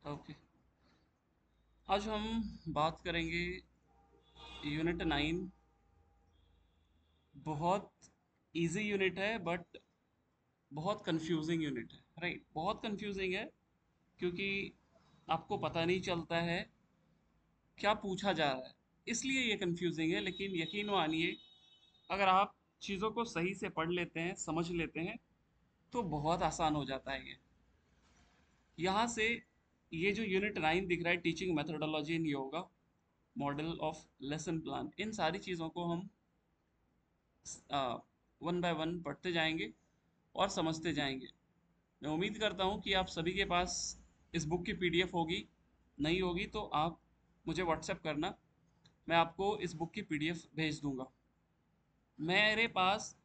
Okay, आज हम बात करेंगे यूनिट 9। बहुत इजी यूनिट है बट बहुत कंफ्यूजिंग यूनिट है। राइट, बहुत कंफ्यूजिंग है क्योंकि आपको पता नहीं चलता है क्या पूछा जा रहा है, इसलिए ये कंफ्यूजिंग है। लेकिन यकीन मानिए, अगर आप चीज़ों को सही से पढ़ लेते हैं, समझ लेते हैं, तो बहुत आसान हो जाता है ये। यहाँ से ये जो यूनिट 9 दिख रहा है, teaching methodology in yoga, model of lesson plan, इन सारी चीज़ों को हम वन बाय वन पढ़ते जाएंगे और समझते जाएंगे। मैं उम्मीद करता हूँ कि आप सभी के पास इस बुक की पीडीएफ होगी। नहीं होगी तो आप मुझे व्हाट्सएप करना, मैं आपको इस बुक की पीडीएफ भेज दूंगा। मेरे पास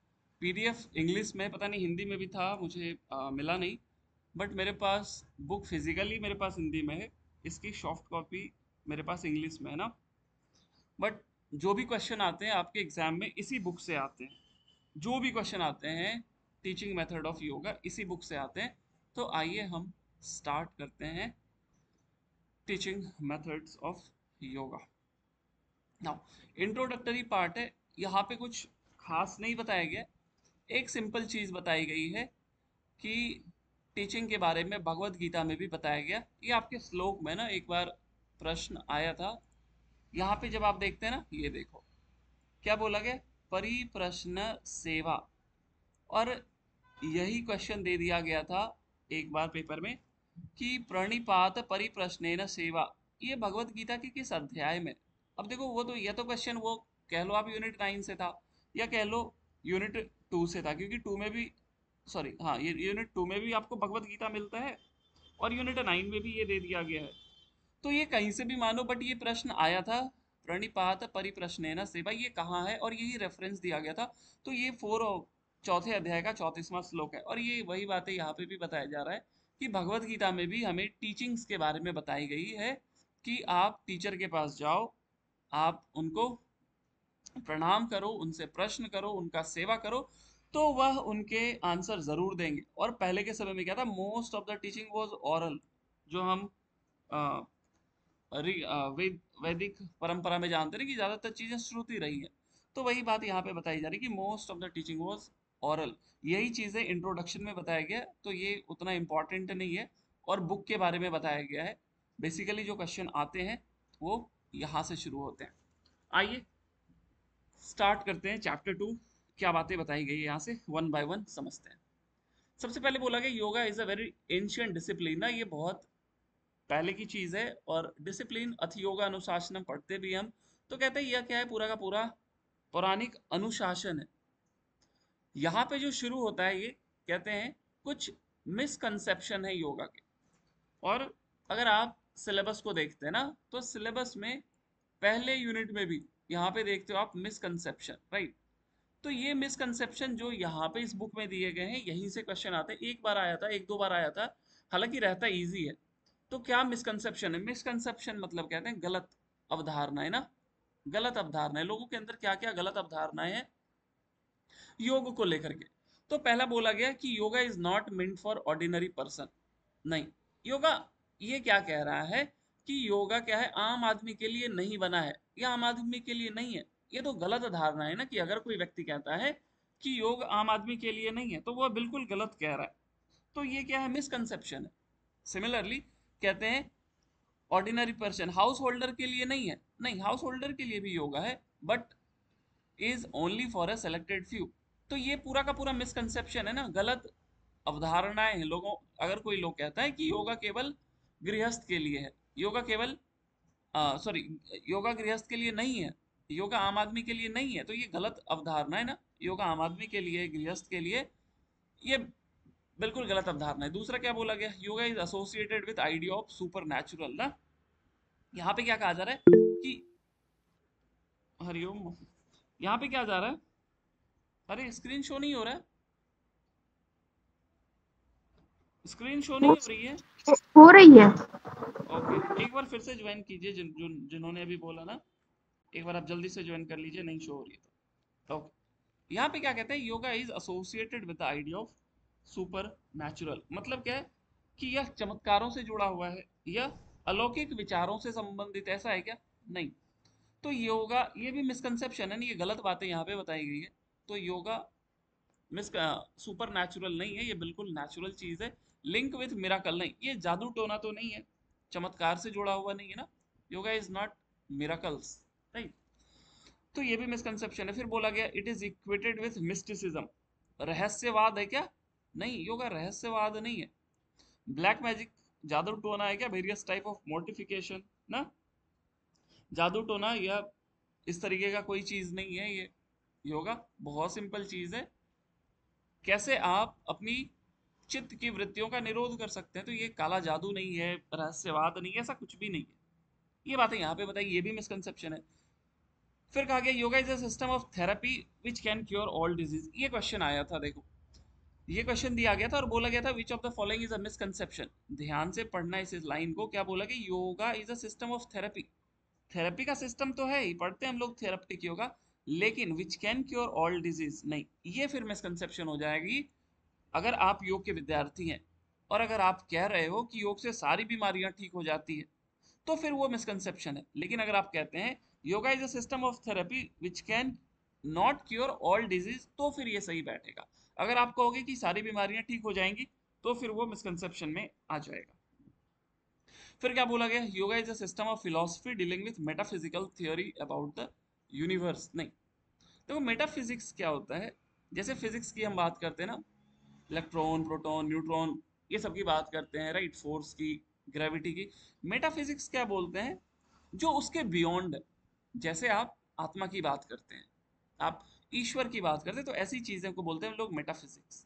पीडीएफ इंग्लिश में, पता नहीं हिंदी में भी था, मुझे मिला नहीं। बट मेरे पास बुक फिजिकली मेरे पास हिंदी में है, इसकी सॉफ्ट कॉपी मेरे पास इंग्लिश में है ना। बट जो भी क्वेश्चन आते हैं आपके एग्जाम में इसी बुक से आते हैं। जो भी क्वेश्चन आते हैं टीचिंग मेथड ऑफ योगा इसी बुक से आते हैं। तो आइए हम स्टार्ट करते हैं teaching methods of yoga. Now introductory part है, यहाँ पे कुछ खास नहीं बताया गया। एक सिंपल चीज बताई गई है कि टीचिंग के बारे में भगवत गीता में भी बताया गया। ये आपके श्लोक में ना एक बार प्रश्न आया था। यहाँ पे जब आप देखते हैं ना, ये देखो क्या बोला गया, परिप्रश्न सेवा। और यही क्वेश्चन दे दिया गया था एक बार पेपर में कि प्रणिपात परिप्रश्नेन सेवा, ये भगवत गीता के किस अध्याय में। अब देखो, वो तो यह तो क्वेश्चन वो कह लो आप यूनिट 9 से था, या कह लो यूनिट 2 से था, क्योंकि 2 में भी, सॉरी हाँ, ये यूनिट 2 में भी आपको भगवत गीता मिलता है और यूनिट 9 में भी ये दे दिया गया है। तो ये कहीं से भी मानो, बट ये प्रश्न आया था प्रणिपात परिप्रश्नेन सेवा, ये कहाँ है, और यही रेफरेंस दिया गया था। तो ये चौथे अध्याय का 34वां श्लोक है। और ये वही बातें यहाँ पे भी बताया जा रहा है कि भगवत गीता में भी हमें टीचिंग्स के बारे में बताई गई है कि आप टीचर के पास जाओ, आप उनको प्रणाम करो, उनसे प्रश्न करो, उनका सेवा करो, तो वह उनके आंसर जरूर देंगे। और पहले के समय में क्या था, most of the teaching was oral, जो हम वैदिक परंपरा में जानते हैं कि ज्यादातर चीजें श्रुति रही है। तो वही बात यहाँ पे बताई जा रही है कि most of the teaching was oral. यही चीजें इंट्रोडक्शन में बताया गया, तो ये उतना इंपॉर्टेंट नहीं है। और बुक के बारे में बताया गया है। बेसिकली जो क्वेश्चन आते हैं वो यहाँ से शुरू होते हैं। आइए स्टार्ट करते हैं चैप्टर 2। क्या बातें बताई गई है यहाँ से वन बाय वन समझते हैं। सबसे पहले बोला गया yoga is a very ancient discipline ना, ये बहुत पहले की चीज है। और डिसिप्लिन अथ योगा अनुशासन पढ़ते भी हम, तो कहते हैं यह क्या है, पूरा का पूरा पौराणिक अनुशासन है। यहाँ पे जो शुरू होता है, ये कहते हैं कुछ मिसकंसेप्शन है योगा के। और अगर आप सिलेबस को देखते हैं ना, तो सिलेबस में पहले यूनिट में भी यहाँ पे देखते हो आप मिसकंसेप्शन, राइट। तो ये मिसकंसेप्शन जो यहाँ पे इस बुक में दिए गए हैं, यहीं से क्वेश्चन आते हैं। एक बार आया था, एक दो बार आया था, हालांकि रहता इजी है। तो क्या मिसकंसेप्शन है, मिसकंसेप्शन मतलब कहते हैं गलत अवधारणा है ना, गलत अवधारणा है। लोगों के अंदर क्या क्या गलत अवधारणाएं हैं योग को लेकर के। तो पहला बोला गया कि yoga is not meant for ordinary person. नहीं, योगा, ये क्या कह रहा है कि योगा क्या है, आम आदमी के लिए नहीं बना है, ये आम आदमी के लिए नहीं है। ये तो गलत धारणा है ना, कि अगर कोई व्यक्ति कहता है कि योग आम आदमी के लिए नहीं है, तो वह बिल्कुल गलत कह रहा है। तो ये क्या है, मिसकंसेप्शन है। सिमिलरली कहते हैं ऑर्डिनरी पर्सन, हाउस होल्डर के लिए नहीं है। नहीं, हाउस होल्डर के लिए भी योगा है, but is only for a selected few. तो ये पूरा का पूरा मिसकंसेप्शन है ना, गलत अवधारणाएं हैं लोगों। अगर कोई लोग कहता है कि योगा केवल गृहस्थ के लिए है, योगा केवल सॉरी, योगा गृहस्थ के लिए नहीं है, योगा आम आदमी के लिए नहीं है, तो ये गलत अवधारणा है ना। योगा आम आदमी के लिए, गृहस्थ के लिए, ये बिल्कुल गलत अवधारणा है। दूसरा क्या बोला गया, yoga is associated with idea of super natural ना। यहाँ पे क्या कहा जा रहा है कि हरिओम, यहाँ पे क्या जा रहा है, अरे स्क्रीन शो नहीं हो रहा है, स्क्रीन शो हो नहीं हो रही है। हो रही है। ओके, एक बार फिर से ज्वाइन कीजिए, जिन्होंने अभी बोला ना, एक बार आप जल्दी से ज्वाइन कर लीजिए, नहीं शो हो रही है तो। ओके, यहाँ पे क्या कहते हैं, yoga is associated with the idea of super natural. मतलब क्या है कि यह चमत्कारों से जुड़ा हुआ है, यह अलौकिक विचारों से संबंधित, ऐसा है क्या? नहीं। तो योगा, ये भी मिसकंसेप्शन है ना, ये गलत बातें यहाँ पे बताई गई है। तो योगा मिस सुपर नेचुरल नहीं है, ये बिल्कुल नेचुरल चीज है। लिंक विथ मिराकल नहीं, ये जादू टोना तो नहीं है, चमत्कार से जुड़ा हुआ नहीं है ना। Yoga is not miracles, right. तो ये भी मिसकंसेप्शन है। फिर बोला गया it is equated with mysticism, रहस्यवाद है क्या? नहीं, योगा रहस्यवाद नहीं है। ब्लैक मैजिक, जादू टोना है क्या? वेरियस टाइप ऑफ मोर्टिफिकेशन ना, जादू टोना या इस तरीके का कोई चीज नहीं है ये। योगा बहुत सिंपल चीज है, कैसे आप अपनी चित्त की वृत्तियों का निरोध कर सकते हैं। तो ये काला जादू नहीं है, रहस्यवाद नहीं है, ऐसा कुछ भी नहीं है। ये बातें यहाँ पे बताई, ये भी मिसकंसेप्शन है। फिर कहा गया yoga is a system of therapy which can cure all disease. ये क्वेश्चन आया था, देखो ये क्वेश्चन दिया गया था और बोला गया था विच of the following is a misconception. ध्यान से पढ़ना इस लाइन को, क्या बोला कि yoga is a system of therapy. Therapy का सिस्टम तो है ही, पढ़ते हैं हम लोग थेरेप्टिक योगा, लेकिन which can cure all disease नहीं, ये फिर मिसकंसेप्शन हो जाएगी। अगर आप योग के विद्यार्थी हैं और अगर आप कह रहे हो कि योग से सारी बीमारियां ठीक हो जाती है, तो फिर वो मिसकंसेप्शन है। लेकिन अगर आप कहते हैं yoga is a system of therapy which can not cure all disease, तो फिर ये सही बैठेगा। अगर आप कहोगे कि सारी बीमारियां ठीक हो जाएंगी, तो फिर वो मिसकंसेप्शन में आ जाएगा। फिर क्या बोला गया, yoga is a system of philosophy dealing with metaphysical theory about the universe. नहीं, देखो मेटाफिजिक्स क्या होता है, जैसे फिजिक्स की हम बात करते हैं ना, इलेक्ट्रॉन प्रोटॉन न्यूट्रॉन, ये सब की बात करते हैं, राइट, फोर्स की, ग्रेविटी की। मेटाफिजिक्स क्या बोलते हैं, जो उसके बियॉन्ड है। जैसे आप आत्मा की बात करते हैं, आप ईश्वर की बात करते हैं, तो ऐसी चीजें को बोलते हैं हम लोग मेटाफिजिक्स।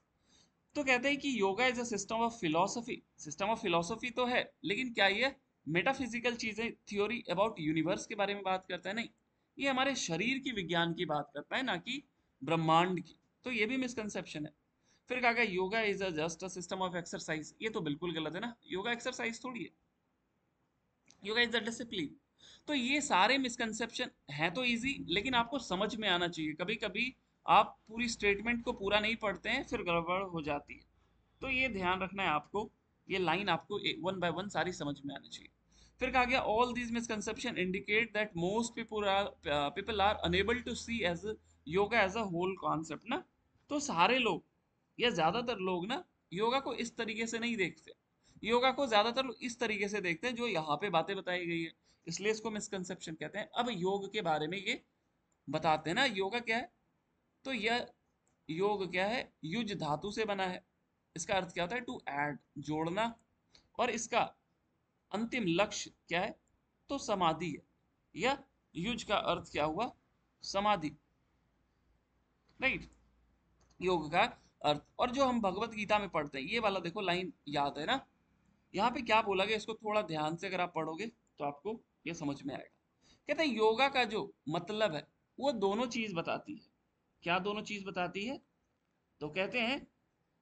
तो कहते हैं कि yoga is a system of philosophy. System of philosophy तो है, लेकिन क्या ये मेटाफिजिकल चीजें, थ्योरी अबाउट यूनिवर्स के बारे में बात करता है? नहीं, ये हमारे शरीर की विज्ञान की बात करता है, ना कि ब्रह्मांड की। तो ये भी मिसकंसेप्शन है। फिर कहा गया yoga is a just a system of exercise. ये तो बिल्कुल गलत है ना, योगा एक्सरसाइज थोड़ी है, योगा इज द डिसिप्लिन। तो ये सारे मिसकंसेप्शन हैं तो इजी, लेकिन आपको समझ में आना चाहिए। कभी कभी आप पूरी स्टेटमेंट को पूरा नहीं पढ़ते हैं, फिर गड़बड़ हो जाती है। तो ये ध्यान रखना है आपको, ये लाइन आपको वन बाय वन सारी समझ में आनी चाहिए। फिर कहा गया all these misconception indicate that most people are unable to see as yoga as a whole concept ना। तो सारे लोग या ज्यादातर लोग ना योगा को इस तरीके से नहीं देखते। योगा को ज्यादातर लोग इस तरीके से देखते हैं जो यहाँ पे बातें बताई गई है, इसलिए इसको मिसकंसेप्शन कहते हैं। अब योग के बारे में ये बताते हैं ना, योगा क्या है। तो यह योग क्या है, युज धातु से बना है। इसका अर्थ क्या होता है, टू ऐड, जोड़ना। और इसका अंतिम लक्ष्य क्या है, तो समाधि है। या युज का अर्थ क्या हुआ, समाधि, राइट, योग का अर्थ। और जो हम भगवत गीता में पढ़ते हैं, ये वाला देखो लाइन याद है ना, यहाँ पे क्या बोला गया, इसको थोड़ा ध्यान से अगर आप पढ़ोगे तो आपको ये समझ में आएगा। कहते हैं योगा का जो मतलब है वो दोनों चीज बताती है। क्या दोनों चीज बताती है? तो कहते हैं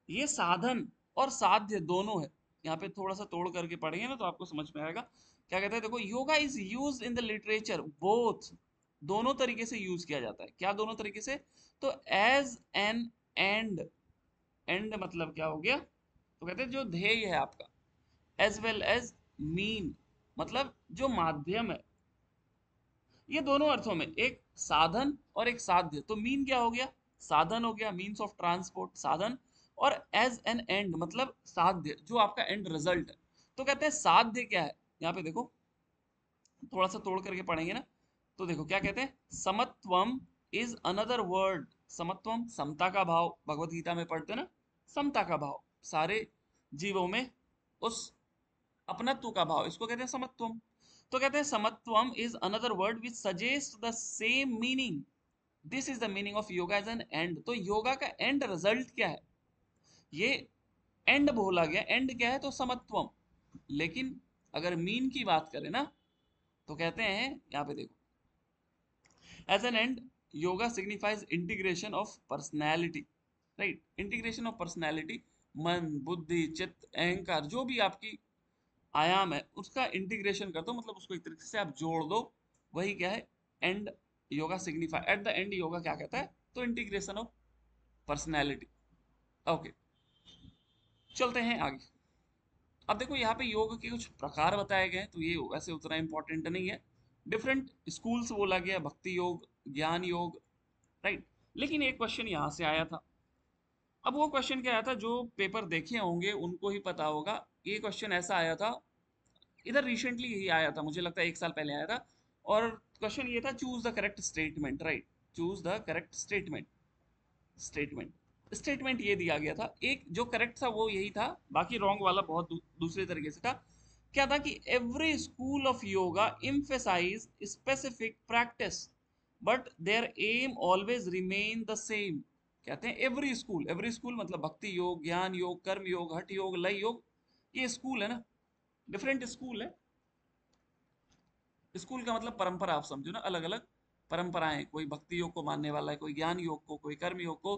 ये साधन और साध्य दोनों है। यहाँ पे थोड़ा सा तोड़ करके पढ़ेंगे ना तो आपको समझ में आएगा। क्या कहते हैं, देखो yoga is use in the literature both, दोनों तरीके से यूज किया जाता है। क्या दोनों तरीके से? तो एज एन एंड, एंड मतलब क्या हो गया, तो कहते हैं जो ध्येय है आपका, एज वेल एज मीन, मतलब जो माध्यम है। ये दोनों अर्थों में, एक साधन और एक साध्य। तो मीन क्या हो गया, साधन हो गया, मीन्स ऑफ ट्रांसपोर्ट, साधन। और एज एन एंड मतलब साध्य, जो आपका एंड रिजल्ट है। तो कहते हैं साध्य क्या है, यहाँ पे देखो थोड़ा सा तोड़ करके पढ़ेंगे ना, तो देखो क्या कहते हैं, समत्वम इज अनदर वर्ड। समत्वम समता का भाव, भगवत गीता में पढ़ते हैं ना, समता का भाव, सारे जीवों में उस अपनत्व का भाव, इसको कहते हैं समत्वम। तो कहते हैं समत्वम is another word which suggest the same meaning. This is the meaning of yoga as an end. तो योगा का एंड रिजल्ट क्या है, ये एंड बोला गया, एंड क्या है, तो समत्वम। लेकिन अगर मीन की बात करें ना, तो कहते हैं यहाँ पे देखो, as an end yoga signifies integration of personality, right, integration of personality, मन बुद्धि चित्त अहंकार, जो भी आपकी आयाम है उसका इंटीग्रेशन कर दो, मतलब उसको एक तरीके से आप जोड़ दो। वही क्या है, and yoga signify, at the and yoga क्या कहता है, तो इंटीग्रेशन ऑफ पर्सनैलिटी। ओके, चलते हैं आगे। अब देखो यहाँ पे योग के कुछ प्रकार बताए गए हैं, तो ये वैसे उतना इंपॉर्टेंट नहीं है। डिफरेंट स्कूल्स बोला गया, भक्ति योग, ज्ञान योग, राइट। लेकिन एक क्वेश्चन यहाँ से आया था। अब वो क्वेश्चन क्या आया था, जो पेपर देखे होंगे उनको ही पता होगा। ये क्वेश्चन ऐसा आया था, इधर रिसेंटली ही आया था, मुझे लगता है 1 साल पहले आया था। और क्वेश्चन ये था, choose the correct statement, right. Choose the correct statement. Statement ये दिया गया था, एक जो करेक्ट था वो यही था, बाकी रॉन्ग वाला बहुत दूसरे तरीके से था। क्या था कि every school of yoga emphasize specific practice but there aim always remain the same. कहते हैं एवरी स्कूल मतलब भक्ति योग, ज्ञान योग, कर्म योग, हठ योग, लय योग, ये स्कूल है ना, डिफरेंट स्कूल है। स्कूल का मतलब परंपरा, आप समझो ना, अलग अलग परंपराएं, कोई भक्ति योग को मानने वाला है, कोई ज्ञान योग को, कोई कर्म योग को,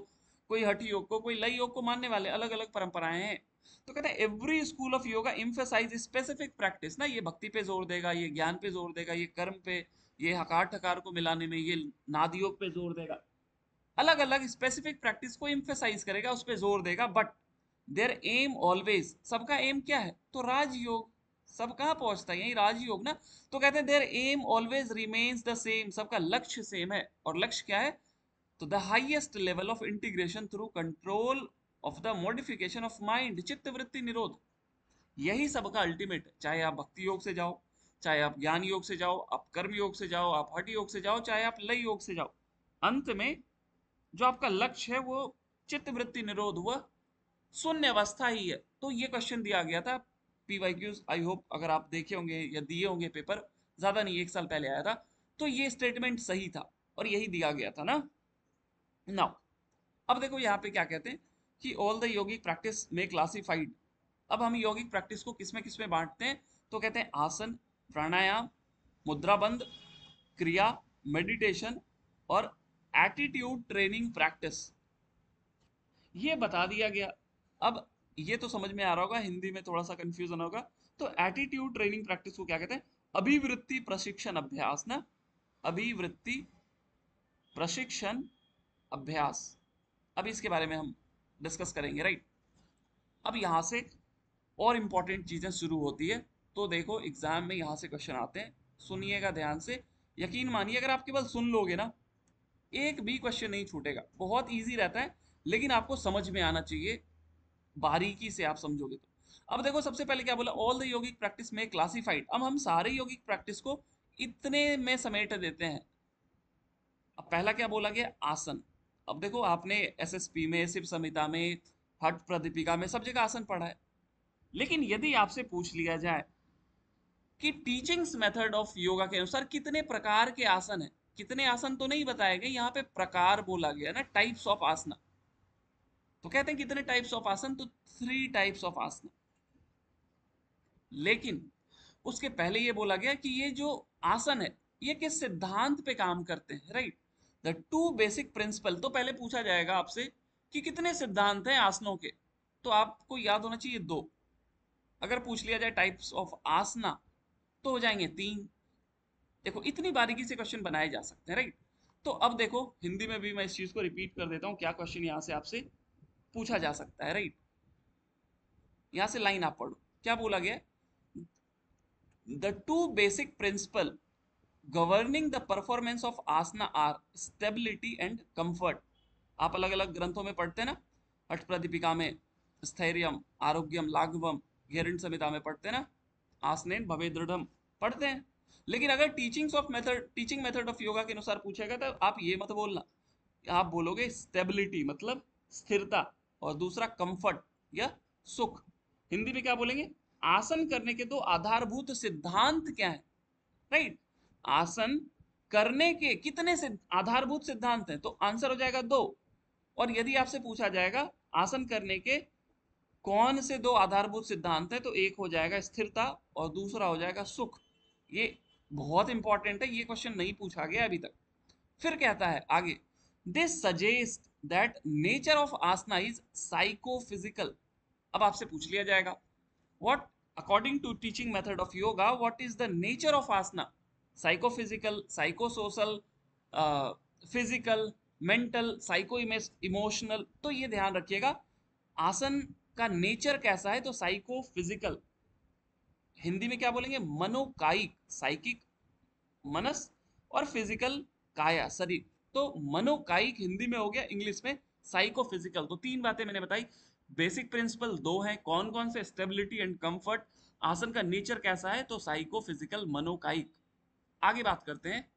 कोई हठ योग को, कोई लय योग को मानने वाले, अलग अलग परंपराएं हैं। तो कहते हैं every school of yoga emphasize specific practice ना, ये भक्ति पे जोर देगा, ये ज्ञान पे जोर देगा, ये कर्म पे, ये हकार ठकार को मिलाने में, ये नाद योग पे जोर देगा, अलग अलग स्पेसिफिक प्रैक्टिस को एम्फेसाइज करेगा, उस पर जोर देगा। बट देयर एम ऑलवेज, सबका एम क्या है, तो राजयोग। सब कहाँ पहुंचता है, यही राजयोग ना। तो कहते हैं there aim always remains the same, सबका लक्ष्य सेम है। और लक्ष्य क्या है, तो the highest level of integration through control of the modification of mind, चित्त वृत्ति निरोध। यही सबका अल्टीमेट है, चाहे आप भक्ति योग से जाओ, चाहे आप ज्ञान योग से जाओ, आप कर्म योग से जाओ, आप हठ योग से जाओ, चाहे आप लय योग से जाओ, अंत में जो आपका लक्ष्य है वो चित्त वृत्ति निरोध, वह शून्य अवस्था ही है। तो ये क्वेश्चन दिया गया था पीवाईक्यूज, आई होप अगर आप देखे होंगे या दिए होंगे पेपर, ज्यादा नहीं 1 साल पहले आया था। तो ये स्टेटमेंट सही था और यही दिया गया था ना। नाउ अब देखो यहाँ पे क्या कहते हैं कि ऑल द योगिक प्रैक्टिस में क्लासिफाइड। अब हम यौगिक प्रैक्टिस को किस में बांटते हैं, तो कहते हैं आसन, प्राणायाम, मुद्राबंद, क्रिया, मेडिटेशन और एटीट्यूड ट्रेनिंग प्रैक्टिस, ये बता दिया गया। अब ये तो समझ में आ रहा होगा, हिंदी में थोड़ा सा कंफ्यूजन होगा। तो एटीट्यूड ट्रेनिंग प्रैक्टिस को क्या कहते हैं, अभिवृत्ति प्रशिक्षण अभ्यास ना, अभिवृत्ति प्रशिक्षण अभ्यास। अब इसके बारे में हम डिस्कस करेंगे, राइट। अब यहां से और इंपॉर्टेंट चीजें शुरू होती है। तो देखो एग्जाम में यहां से क्वेश्चन आते हैं, सुनिएगा ध्यान से। यकीन मानिए अगर आप केवल सुन लोगे ना, एक भी क्वेश्चन नहीं छूटेगा, बहुत इजी रहता है। लेकिन आपको समझ में आना चाहिए, बारीकी से आप समझोगे तो। अब देखो सबसे पहले क्या बोला, ऑल द योगिक प्रैक्टिस में क्लासिफाइड। अब हम सारे योगिक प्रैक्टिस को इतने में समेट देते हैं। अब पहला क्या बोला गया, आसन। अब देखो आपने एसएसपी में, शिव संहिता में, हठ प्रदीपिका में, सब जगह आसन पढ़ा है। लेकिन यदि आपसे पूछ लिया जाए कि टीचिंग्स मेथड ऑफ योगा के अनुसार कितने प्रकार के आसन है, कितने आसन तो नहीं बताए गए, यहाँ पे प्रकार बोला गया ना, टाइप्स ऑफ आसना। तो कहते हैं कितने टाइप्स ऑफ आसन, तो 3 टाइप्स ऑफ आसन। लेकिन उसके पहले ये बोला गया कि ये जो आसन है ये किस सिद्धांत पे काम करते हैं, राइट। The 2 basic principal. तो पहले पूछा जाएगा आपसे कि कितने सिद्धांत हैं आसनों के, तो आपको याद होना चाहिए 2। अगर पूछ लिया जाए टाइप्स ऑफ आसना, तो हो जाएंगे 3। देखो इतनी बारीकी से क्वेश्चन बनाए जा सकते हैं, राइट। तो अब देखो हिंदी में भी मैं इस चीज को रिपीट कर देता हूँ, क्या क्वेश्चन यहाँ से आपसे पूछा जा सकता है, राइट। यहाँ से लाइन आप पढ़ो, क्या बोला गया, the 2 basic principle governing the performance of asana are stability and comfort. आप अलग अलग ग्रंथों में पढ़ते हैं ना, हठ प्रदीपिका में स्थैर्यम, आरोग्यम, लाघवम, घेरंड संहिता में पढ़ते हैं ना, आसनेन भवे दृढ़म, पढ़ते हैं। लेकिन अगर टीचिंग मेथड ऑफ योगा के अनुसार पूछेगा तो आप ये मत बोलना, आप बोलोगे स्टेबिलिटी मतलब स्थिरता, और दूसरा कंफर्ट या सुख। हिंदी में क्या बोलेंगे, आसन करने के 2 आधारभूत सिद्धांत क्या है, राइट। आसन करने के कितने से आधारभूत सिद्धांत हैं, तो आंसर हो जाएगा 2। और यदि आपसे पूछा जाएगा आसन करने के कौन से 2 आधारभूत सिद्धांत हैं, तो एक हो जाएगा स्थिरता और दूसरा हो जाएगा सुख। ये बहुत इंपॉर्टेंट है, ये क्वेश्चन नहीं पूछा गया अभी तक। फिर कहता है आगे, this suggest that nature of asana is psychophysical. अब आपसे पूछ लिया जाएगा, what according to teaching method of yoga what is the nature of asana, psychophysical, psychosocial, physical, mental, psycho emotional. तो ये ध्यान रखिएगा, आसन का नेचर कैसा है, तो साइको फिजिकल। हिंदी में क्या बोलेंगे, मनोकायिक, साइकिक मनस, और फिजिकल काया शरीर। तो मनोकायिक हिंदी में हो गया, इंग्लिश में साइकोफिजिकल। तो तीन बातें मैंने बताई। बेसिक प्रिंसिपल दो हैं, कौन कौन से, स्टेबिलिटी एंड कंफर्ट, आसन का नेचर कैसा है, तो साइकोफिजिकल, मनोकायिक। आगे बात करते हैं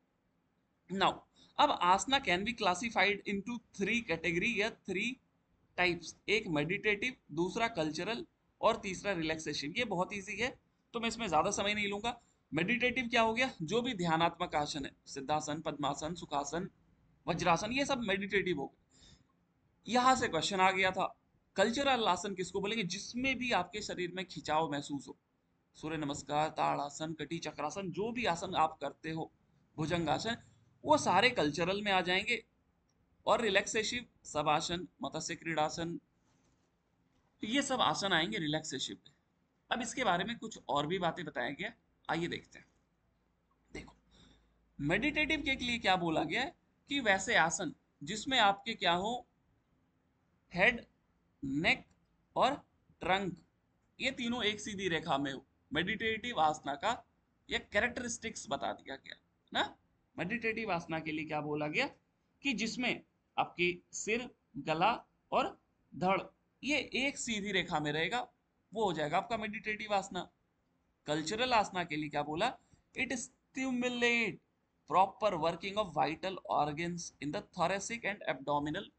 नाउ। अब asana can be classified into three category या थ्री टाइप्स। एक मेडिटेटिव, दूसरा कल्चरल, और तीसरा रिलैक्सेशन। ये बहुत इजी है, तो मैं इसमें ज्यादा समय नहीं लूंगा। मेडिटेटिव क्या हो गया, जो भी ध्यानात्मक आसन है, सिद्धासन, पद्मासन, सुखासन, वज्रासन, ये सब मेडिटेटिव हो गए। यहां से क्वेश्चन आ गया था, कल्चरल आसन किसको बोलेंगे, जिसमें भी आपके शरीर में खिंचाव महसूस हो। सूर्य नमस्कार, ताड़ासन, कटी चक्रासन, जो भी आसन आप करते हो, भुजंगासन, वो सारे कल्चरल में आ जाएंगे। और रिलैक्सेटिव, सब आसन, मत्स्य क्रीड़ासन, ये सब आसन आएंगे रिलैक्सेशन पे। अब इसके बारे में कुछ और भी बातें बताया गया, आइए देखते हैं। देखो, मेडिटेटिव के लिए क्या बोला गया है, कि वैसे आसन जिसमें आपके क्या हो, हेड, नेक और ट्रंक, ये तीनों एक सीधी रेखा में हो। मेडिटेटिव आसना का ये कैरेक्टरिस्टिक्स बता दिया गया ना। मेडिटेटिव आसना के लिए क्या बोला गया, कि जिसमें आपकी सिर, गला और धड़ ये एक सीधी रेखा में रहेगा, वो हो जाएगा आपका मेडिटेटिव आसना। कल्चरल आसना के लिए क्या बोला, it stimulate proper working of vital organs in the thoracic and abdominal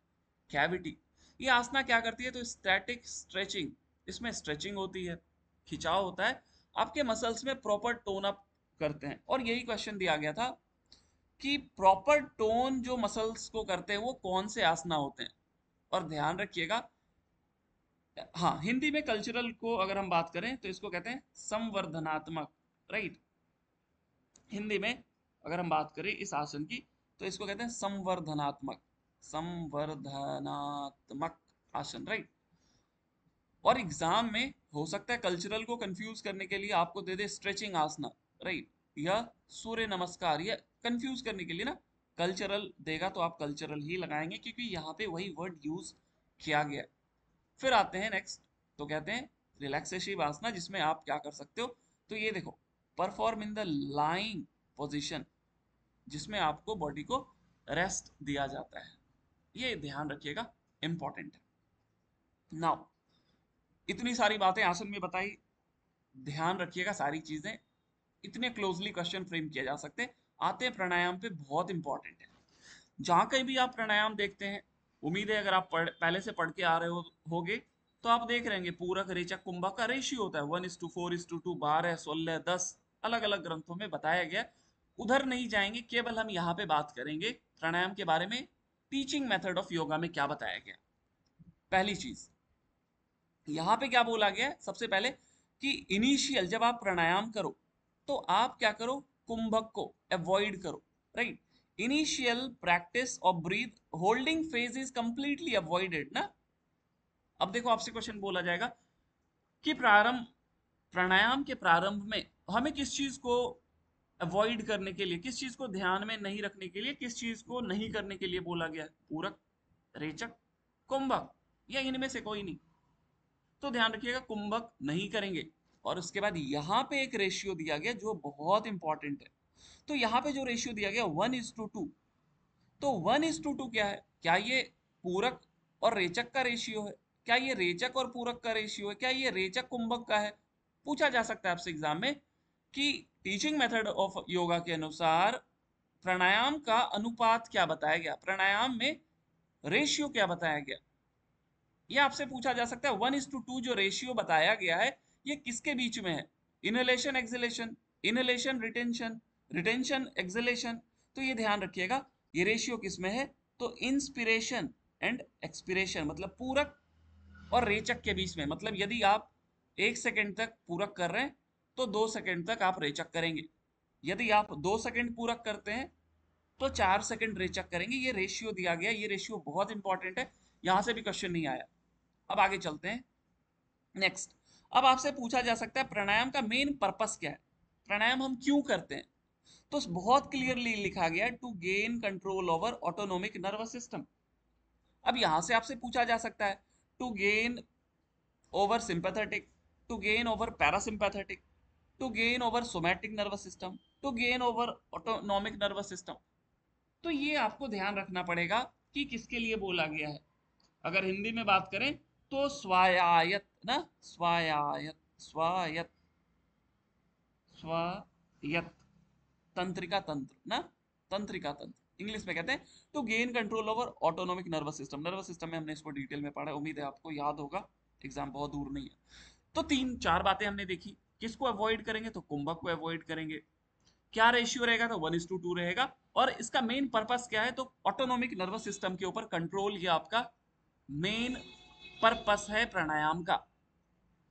cavity. ये आसना क्या करती है, तो स्टैटिक स्ट्रेचिंग, इसमें स्ट्रेचिंग होती है, खिंचाव होता है, आपके मसल्स में प्रॉपर टोन अप करते हैं। और यही क्वेश्चन दिया गया था कि प्रॉपर टोन जो मसल्स को करते हैं वो कौन से आसना होते हैं। और ध्यान रखिएगा, हाँ, हिंदी में कल्चरल को अगर हम बात करें तो इसको कहते हैं संवर्धनात्मक, राइट। हिंदी में अगर हम बात करें इस आसन की, तो इसको कहते हैं संवर्धनात्मक, संवर्धनात्मक आसन, राइट। और एग्जाम में हो सकता है कल्चरल को कंफ्यूज करने के लिए आपको दे दे स्ट्रेचिंग आसना, राइट, या सूर्य नमस्कार, या कंफ्यूज करने के लिए ना कल्चरल देगा, तो आप कल्चरल ही लगाएंगे क्योंकि यहाँ पे वही वर्ड यूज किया गया। फिर आते हैं नेक्स्ट, तो कहते हैं रिलैक्सेशन आसना, जिसमें आप क्या कर सकते हो, तो ये देखो, perform in the lying position, जिसमें आपको बॉडी को रेस्ट दिया जाता है। ये ध्यान रखिएगा, इंपॉर्टेंट है। नाउ, इतनी सारी बातें आसन में बताई, ध्यान रखिएगा सारी चीजें, इतने क्लोजली क्वेश्चन फ्रेम किए जा सकते हैं। आते हैं प्राणायाम पे, बहुत इंपॉर्टेंट है। जहां कहीं भी आप प्राणायाम देखते हैं, उम्मीद है अगर आप पहले से पढ़ के आ रहे होगे, तो आप देख रहे होंगे पूरक, रेचक, कुंभक का रेशियो होता है 1:4:2, 12, 16, 10, अलग अलग ग्रंथों में बताया गया। उधर नहीं जाएंगे, केवल हम यहाँ पे बात करेंगे प्राणायाम के बारे में, टीचिंग मेथड ऑफ योगा में क्या बताया गया। पहली चीज, यहाँ पे क्या बोला गया है, सबसे पहले कि इनिशियल जब आप प्राणायाम करो, तो आप क्या करो, कुंभक को अवॉइड करो, right. Initial practice of breath holding phase is completely avoided ना। अब देखो, आपसे क्वेश्चन बोला जाएगा कि प्राणायाम के प्रारंभ में हमें किस चीज को अवॉइड करने के लिए, किस चीज को ध्यान में नहीं रखने के लिए, किस चीज को नहीं करने के लिए बोला गया है, पूरक, रेचक, कुंभक, या इनमें से कोई नहीं। तो ध्यान रखिएगा, कुंभक नहीं करेंगे। और उसके बाद यहाँ पे एक रेशियो दिया गया जो बहुत इंपॉर्टेंट है। तो यहाँ पे जो रेशियो दिया गया 1:2, तो 1:2 क्या है, क्या ये पूरक और रेचक का रेशियो है, क्या ये रेचक और पूरक का रेशियो है, क्या ये रेचक कुंभक का है। पूछा जा सकता है आपसे एग्जाम में कि टीचिंग मेथड ऑफ योगा के अनुसार प्राणायाम का अनुपात क्या बताया गया, प्राणायाम में रेशियो क्या बताया गया। ये आपसे पूछा जा सकता है 1:2 जो रेशियो बताया गया है, ये किसके बीच में है, inhalation exhalation, inhalation retention, retention exhalation. तो ये ध्यान रखिएगा, ये रेशियो किस में है, तो इंस्पिरेशन एंड एक्सपिरेशन, मतलब पूरक और रेचक के बीच में। मतलब यदि आप 1 सेकंड तक पूरक कर रहे हैं, तो 2 सेकंड तक आप रेचक करेंगे। यदि आप 2 सेकंड पूरक करते हैं, तो 4 सेकंड रेचक करेंगे। ये रेशियो दिया गया, ये रेशियो बहुत इंपॉर्टेंट है, यहां से भी क्वेश्चन नहीं आया। अब आगे चलते हैं नेक्स्ट। अब आपसे पूछा जा सकता है प्राणायाम का मेन पर्पस क्या है, प्राणायाम हम क्यों करते हैं। तो बहुत क्लियरली लिखा गया, to gain control over autonomic nervous system. अब यहां से आपसे पूछा जा सकता है, to gain over sympathetic, to gain over parasympathetic, to gain over somatic nervous system, to gain over autonomic nervous system. तो ये आपको ध्यान रखना पड़ेगा कि किसके लिए बोला गया है। अगर हिंदी में बात करें तो स्वायत्त ना, स्वायत्त, स्वायत्त, स्वायत्त, तंत्रिका तंत्र ना, तंत्रिका तंत्र इंग्लिश में कहते हैं। To gain control over autonomic nervous system, nervous system में हमने इसको डिटेल में पढ़ा है, उम्मीद है आपको याद होगा, एग्जाम बहुत दूर नहीं है। तो तीन चार बातें हमने देखी, किसको अवॉइड करेंगे तो कुंभक को अवॉइड करेंगे। क्या रेशियो रहेगा तो 1:2 रहेगा। और इसका मेन पर्पस क्या है तो ऑटोनॉमिक नर्वस सिस्टम के ऊपर कंट्रोल, ये आपका मेन पर्पस है प्राणायाम का।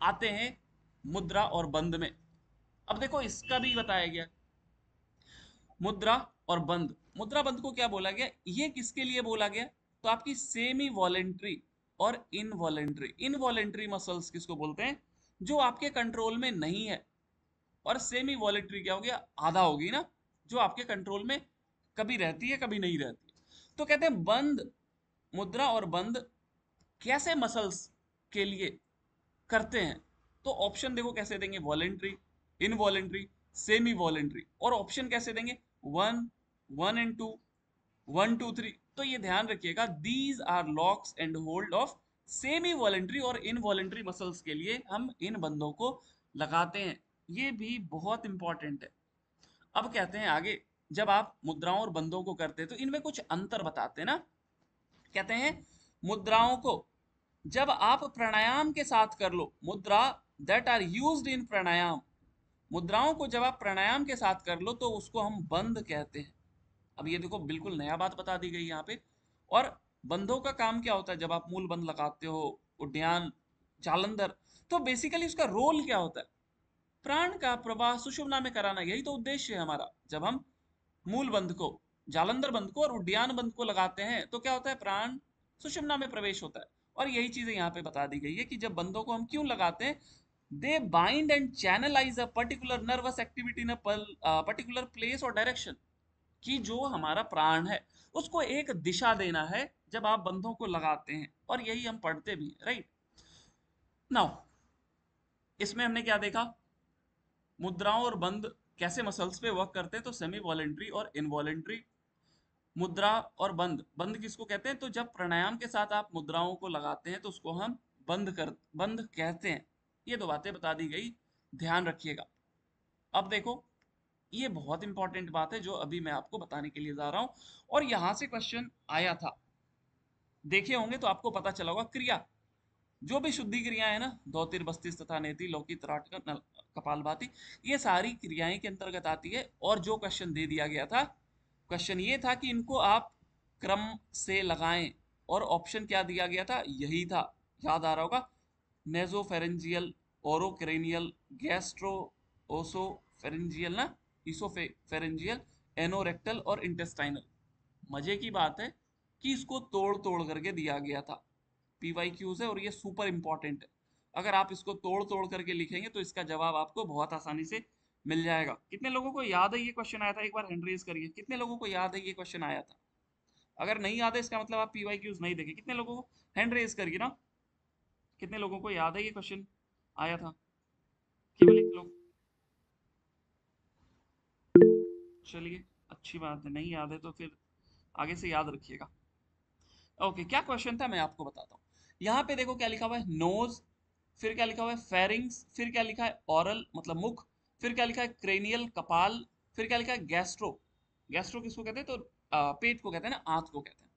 आते हैं मुद्रा और बंद में। अब देखो इसका भी बताया गया मुद्रा और बंद। मुद्रा बंद को क्या बोला गया, ये किसके लिए बोला गया तो आपकी सेमी वॉलेंट्री और इनवॉलेंट्री। इनवॉलेंट्री मसल्स किसको बोलते हैं, जो आपके कंट्रोल में नहीं है। और सेमी वॉलेंट्री क्या हो गया, आधा होगी ना, जो आपके कंट्रोल में कभी रहती है कभी नहीं रहती है। तो कहते हैं बंद, मुद्रा और बंद कैसे मसल्स के लिए करते हैं। तो ऑप्शन देखो कैसे देंगे, वॉलेंट्री, इनवॉलेंट्री, सेमी वॉलेंट्री। और ऑप्शन कैसे देंगे, 1, 1 and 2, 1, 2, 3। तो ये ध्यान रखिएगा, these are locks and hold of semi voluntary और इनवॉलेंट्री मसल्स के लिए हम इन बंदों को लगाते हैं। ये भी बहुत इंपॉर्टेंट है। अब कहते हैं आगे, जब आप मुद्राओं और बंदों को करते हैं तो इनमें कुछ अंतर बताते हैं ना। कहते हैं मुद्राओं को जब आप प्राणायाम के साथ कर लो, मुद्रा दैट आर यूज्ड इन प्राणायाम, मुद्राओं को जब आप प्राणायाम के साथ कर लो तो उसको हम बंद कहते हैं। अब ये देखो बिल्कुल नया बात बता दी गई यहाँ पे। और बंधों का काम क्या होता है, जब आप मूल बंद लगाते हो, उद्यान, जालंधर, तो बेसिकली उसका रोल क्या होता है, प्राण का प्रवाह सुषुम्ना में कराना, यही तो उद्देश्य है हमारा। जब हम मूल बंध को, जालंधर बंध को और उद्यान बंध को लगाते हैं तो क्या होता है, प्राण सुषुम्ना में प्रवेश होता है। और यही चीजें यहाँ पे बता दी गई है कि जब बंधों को हम क्यों लगाते हैं, they bind and channelize a particular nervous activity in a particular place और डायरेक्शन। कि जो हमारा प्राण है उसको एक दिशा देना है जब आप बंधों को लगाते हैं, और यही हम पढ़ते भी, राइट। नाउ इसमें हमने क्या देखा, मुद्राओं और बंद कैसे मसल्स पे वर्क करते हैं, तो सेमी वॉलेंट्री और इनवॉलेंट्री। मुद्रा और बंद, बंद किसको कहते हैं तो जब प्राणायाम के साथ आप मुद्राओं को लगाते हैं तो उसको हम बंद कहते हैं। ये दो बातें बता दी गई, ध्यान रखिएगा। अब देखो ये बहुत इंपॉर्टेंट बात है जो अभी मैं आपको बताने के लिए जा रहा हूं, और यहां से क्वेश्चन आया था, देखे होंगे तो आपको पता चला होगा। क्रिया, जो भी शुद्धि क्रिया है ना, धोतिर, बस्तिस तथा नेति, लौकी, तराटका, कपालभाति, ये सारी क्रियाएं के अंतर्गत आती है। और जो क्वेश्चन दे दिया गया था, क्वेश्चन ये था कि इनको आप क्रम से लगाएं, और ऑप्शन क्या दिया गया था, यही था, याद आ रहा होगा, नेजोफेरेंजियल, ओरोक्रेनियल, गैस्ट्रो ओसोफेरेंजियल ना, इसोफेरेंजियल, एनोरेक्टल और इंटेस्टाइनल। मजे की बात है कि इसको तोड़ तोड़ करके दिया गया था, PYQs है और ये सुपर इंपॉर्टेंट है। अगर आप इसको तोड़ तोड़ करके लिखेंगे तो इसका जवाब आपको बहुत आसानी से मिल जाएगा। कितने लोगों को याद है ये क्वेश्चन आया था, एक बार हैंड रेज करिए, कितने लोगों को याद है ये क्वेश्चन आया था। अगर नहीं याद है इसका मतलब आप PYQs नहीं देखे। कितने लोगों को, हैंड रेज करिए ना, कितने लोगों को याद है ये क्वेश्चन आया था, केवल एक लोग। चलिए अच्छी बात है, नहीं याद है तो फिर आगे से याद रखिएगा। ओके, क्या क्वेश्चन था मैं आपको बताता हूँ। यहाँ पे देखो क्या लिखा हुआ है, नोज, फिर क्या लिखा हुआ है, फेरिंग्स, फिर क्या लिखा है, ऑरल मतलब मुख, फिर क्या लिखा है, क्रेनियल कपाल, फिर क्या लिखा है, गैस्ट्रो। गैस्ट्रो किसको कहते हैं तो पेट को कहते हैं ना, आंत को कहते हैं।